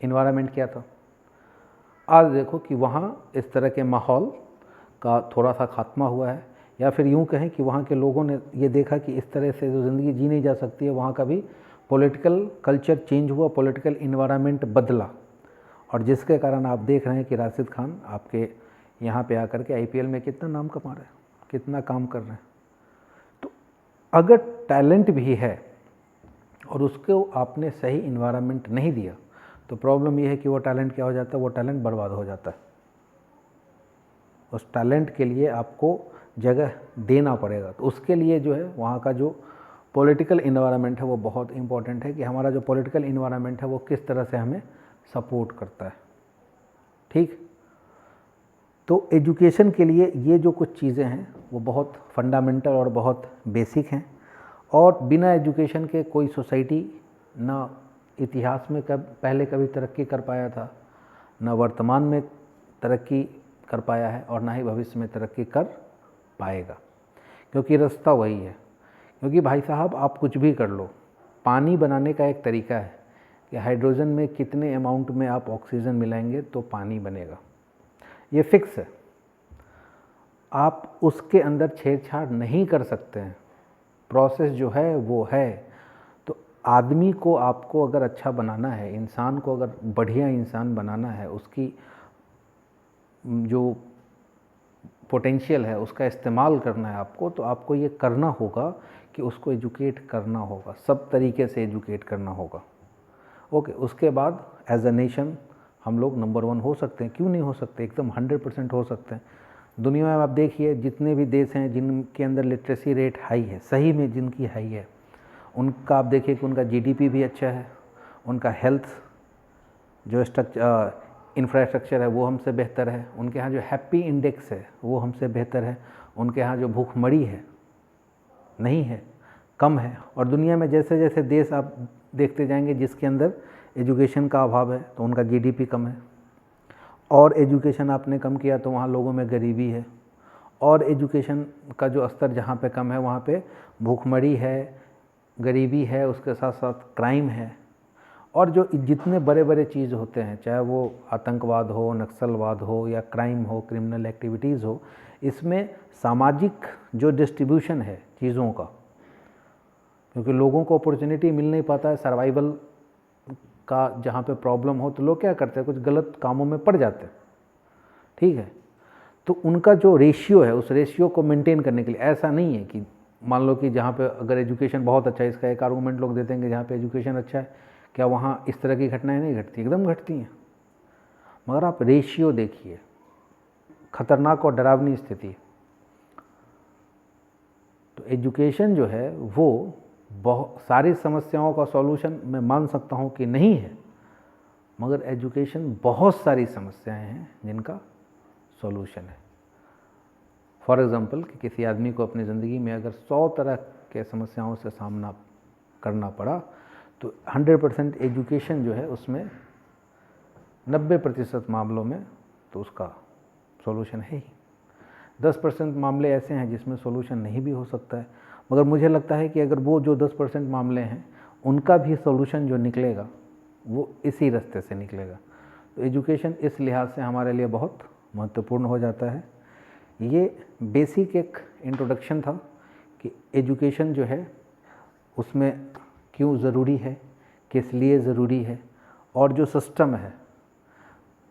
इन्वायरमेंट क्या था? आज देखो कि वहाँ इस तरह के माहौल का थोड़ा सा खात्मा हुआ है, या फिर यूँ कहें कि वहाँ के लोगों ने ये देखा कि इस तरह से जो ज़िंदगी जी नहीं जा सकती है, वहाँ का भी पॉलिटिकल कल्चर चेंज हुआ, पॉलिटिकल इन्वायरमेंट बदला, और जिसके कारण आप देख रहे हैं कि राशिद खान आपके यहाँ पे आकर के आईपीएल में कितना नाम कमा रहे हैं, कितना काम कर रहे हैं। तो अगर टैलेंट भी है और उसको आपने सही इन्वायरमेंट नहीं दिया, तो प्रॉब्लम ये है कि वो टैलेंट क्या हो जाता है, वो टैलेंट बर्बाद हो जाता है। उस टैलेंट के लिए आपको जगह देना पड़ेगा। तो उसके लिए जो है वहाँ का जो पॉलिटिकल इन्वायरमेंट है वो बहुत इम्पॉर्टेंट है, कि हमारा जो पॉलिटिकल इन्वायरमेंट है वो किस तरह से हमें सपोर्ट करता है। ठीक, तो एजुकेशन के लिए ये जो कुछ चीज़ें हैं वो बहुत फंडामेंटल और बहुत बेसिक हैं, और बिना एजुकेशन के कोई सोसाइटी ना इतिहास में पहले कभी तरक्की कर पाया था, ना वर्तमान में तरक्की कर पाया है, और ना ही भविष्य में तरक्की कर पाएगा, क्योंकि रास्ता वही है। क्योंकि भाई साहब आप कुछ भी कर लो, पानी बनाने का एक तरीका है कि हाइड्रोजन में कितने अमाउंट में आप ऑक्सीजन मिलाएंगे तो पानी बनेगा, ये फिक्स है। आप उसके अंदर छेड़छाड़ नहीं कर सकते हैं, प्रोसेस जो है वो है। तो आदमी को आपको अगर अच्छा बनाना है, इंसान को अगर बढ़िया इंसान बनाना है, उसकी जो पोटेंशियल है उसका इस्तेमाल करना है आपको, तो आपको ये करना होगा कि उसको एजुकेट करना होगा, सब तरीके से एजुकेट करना होगा। ओके, उसके बाद एज अ नेशन हम लोग नंबर 1 हो सकते हैं। क्यों नहीं हो सकते? एकदम 100% हो सकते हैं। दुनिया में आप देखिए जितने भी देश हैं जिनके अंदर लिटरेसी रेट हाई है, सही में जिनकी हाई है, उनका आप देखिए कि उनका जीडीपी भी अच्छा है, उनका हेल्थ जो इंफ्रास्ट्रक्चर है वो हमसे बेहतर है, उनके यहाँ जो हैप्पी इंडेक्स है वो हमसे बेहतर है, उनके यहाँ जो भूखमरी है नहीं है, कम है। और दुनिया में जैसे जैसे देश आप देखते जाएंगे जिसके अंदर एजुकेशन का अभाव है तो उनका जीडीपी कम है, और एजुकेशन आपने कम किया तो वहाँ लोगों में गरीबी है, और एजुकेशन का जो स्तर जहाँ पे कम है वहाँ पे भूखमरी है, गरीबी है, उसके साथ साथ क्राइम है। और जो जितने बड़े बड़े चीज़ होते हैं, चाहे वो आतंकवाद हो, नक्सलवाद हो, या क्राइम हो, क्रिमिनल एक्टिविटीज़ हो, इसमें सामाजिक जो डिस्ट्रीब्यूशन है चीज़ों का, क्योंकि लोगों को अपॉर्चुनिटी मिल नहीं पाता है, सर्वाइवल का जहाँ पे प्रॉब्लम हो तो लोग क्या करते हैं, कुछ गलत कामों में पड़ जाते हैं। ठीक है, तो उनका जो रेशियो है उस रेशियो को मेंटेन करने के लिए, ऐसा नहीं है कि मान लो कि जहाँ पे अगर एजुकेशन बहुत अच्छा है, इसका एक आर्गूमेंट लोग देते हैं कि जहाँ पे एजुकेशन अच्छा है क्या वहाँ इस तरह की घटनाएं नहीं घटती? एकदम घटती हैं, मगर आप रेशियो देखिए, खतरनाक और डरावनी स्थिति है। तो एजुकेशन जो है वो बहुत सारी समस्याओं का सॉल्यूशन मैं मान सकता हूँ कि नहीं है, मगर एजुकेशन बहुत सारी समस्याएं हैं जिनका सॉल्यूशन है। फॉर एग्ज़ाम्पल कि किसी आदमी को अपनी ज़िंदगी में अगर 100 तरह के समस्याओं से सामना करना पड़ा तो 100% एजुकेशन जो है उसमें 90% मामलों में तो उसका सॉल्यूशन है ही। 10% मामले ऐसे हैं जिसमें सॉल्यूशन नहीं भी हो सकता है, मगर मुझे लगता है कि अगर वो जो 10% मामले हैं उनका भी सॉल्यूशन जो निकलेगा वो इसी रास्ते से निकलेगा। तो एजुकेशन इस लिहाज से हमारे लिए बहुत महत्वपूर्ण हो जाता है। ये बेसिक एक इंट्रोडक्शन था कि एजुकेशन जो है उसमें क्यों ज़रूरी है, किस लिए ज़रूरी है, और जो सिस्टम है।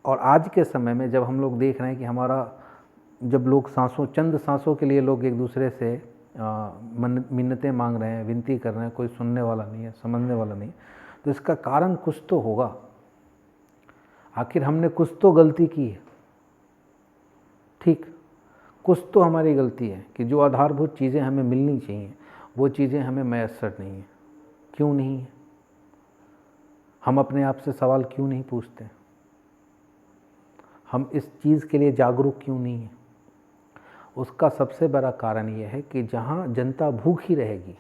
और आज के समय में जब हम लोग देख रहे हैं कि हमारा जब लोग चंद सांसों के लिए लोग एक दूसरे से मिन्नतें मांग रहे हैं, विनती कर रहे हैं, कोई सुनने वाला नहीं है, समझने वाला नहीं, तो इसका कारण कुछ तो होगा। आखिर हमने कुछ तो गलती की है, ठीक, कुछ तो हमारी गलती है कि जो आधारभूत चीज़ें हमें मिलनी चाहिए वो चीज़ें हमें मैसर नहीं है। क्यों नहीं है? हम अपने आप से सवाल क्यों नहीं पूछते? हम इस चीज़ के लिए जागरूक क्यों नहीं हैं? उसका सबसे बड़ा कारण ये है कि जहाँ जनता भूखी रहेगी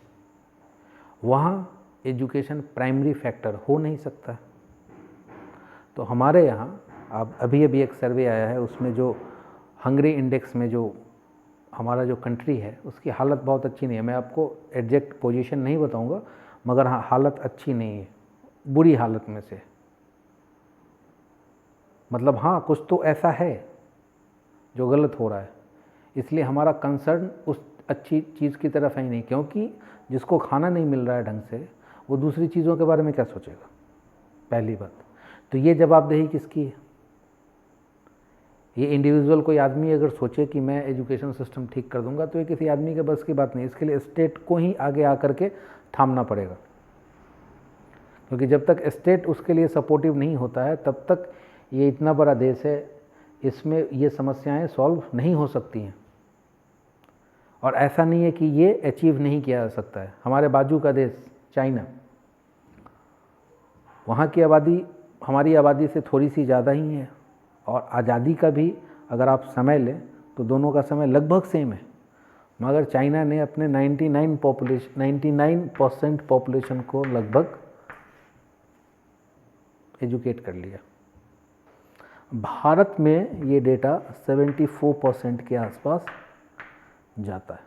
वहाँ एजुकेशन प्राइमरी फैक्टर हो नहीं सकता। तो हमारे यहाँ अब अभी एक सर्वे आया है, उसमें जो हंगरी इंडेक्स में जो हमारा जो कंट्री है उसकी हालत बहुत अच्छी नहीं है। मैं आपको एग्जैक्ट पोजीशन नहीं बताऊंगा, मगर हाँ हालत अच्छी नहीं है, बुरी हालत में से। मतलब हाँ कुछ तो ऐसा है जो गलत हो रहा है, इसलिए हमारा कंसर्न उस अच्छी चीज़ की तरफ है ही नहीं, क्योंकि जिसको खाना नहीं मिल रहा है ढंग से वो दूसरी चीज़ों के बारे में क्या सोचेगा, पहली बात। तो ये जवाबदेही किसकी है? ये इंडिविजुअल कोई आदमी अगर सोचे कि मैं एजुकेशन सिस्टम ठीक कर दूंगा तो ये किसी आदमी के बस की बात नहीं। इसके लिए स्टेट को ही आगे आकर के थामना पड़ेगा, क्योंकि जब तक स्टेट उसके लिए सपोर्टिव नहीं होता है तब तक ये इतना बड़ा देश है, इसमें ये समस्याएं सॉल्व नहीं हो सकती हैं। और ऐसा नहीं है कि ये अचीव नहीं किया जा सकता है। हमारे बाजू का देश चाइना, वहाँ की आबादी हमारी आबादी से थोड़ी सी ज़्यादा ही है, और आज़ादी का भी अगर आप समय लें तो दोनों का समय लगभग सेम है, मगर चाइना ने अपने 99% पॉपुलेशन को लगभग एजुकेट कर लिया। भारत में ये डेटा 74% के आसपास जाता है।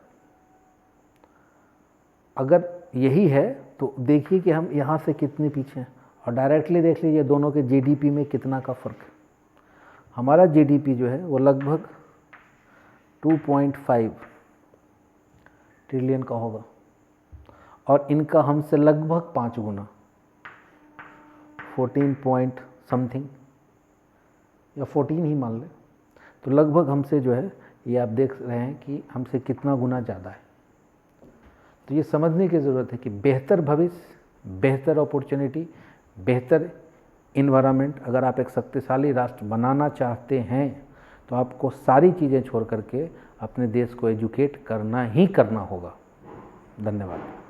अगर यही है तो देखिए कि हम यहाँ से कितने पीछे हैं, और डायरेक्टली देख लीजिए दोनों के जीडीपी में कितना का फ़र्क है। हमारा जीडीपी जो है वो लगभग 2.5 ट्रिलियन का होगा, और इनका हमसे लगभग 5 गुना 14 पॉइंट समथिंग या 14 ही मान लें, तो लगभग हमसे जो है ये आप देख रहे हैं कि हमसे कितना गुना ज़्यादा है। तो ये समझने की ज़रूरत है कि बेहतर भविष्य, बेहतर अपॉर्चुनिटी, बेहतर इन्वायरमेंट अगर आप एक शक्तिशाली राष्ट्र बनाना चाहते हैं तो आपको सारी चीज़ें छोड़ करके अपने देश को एजुकेट करना ही करना होगा। धन्यवाद।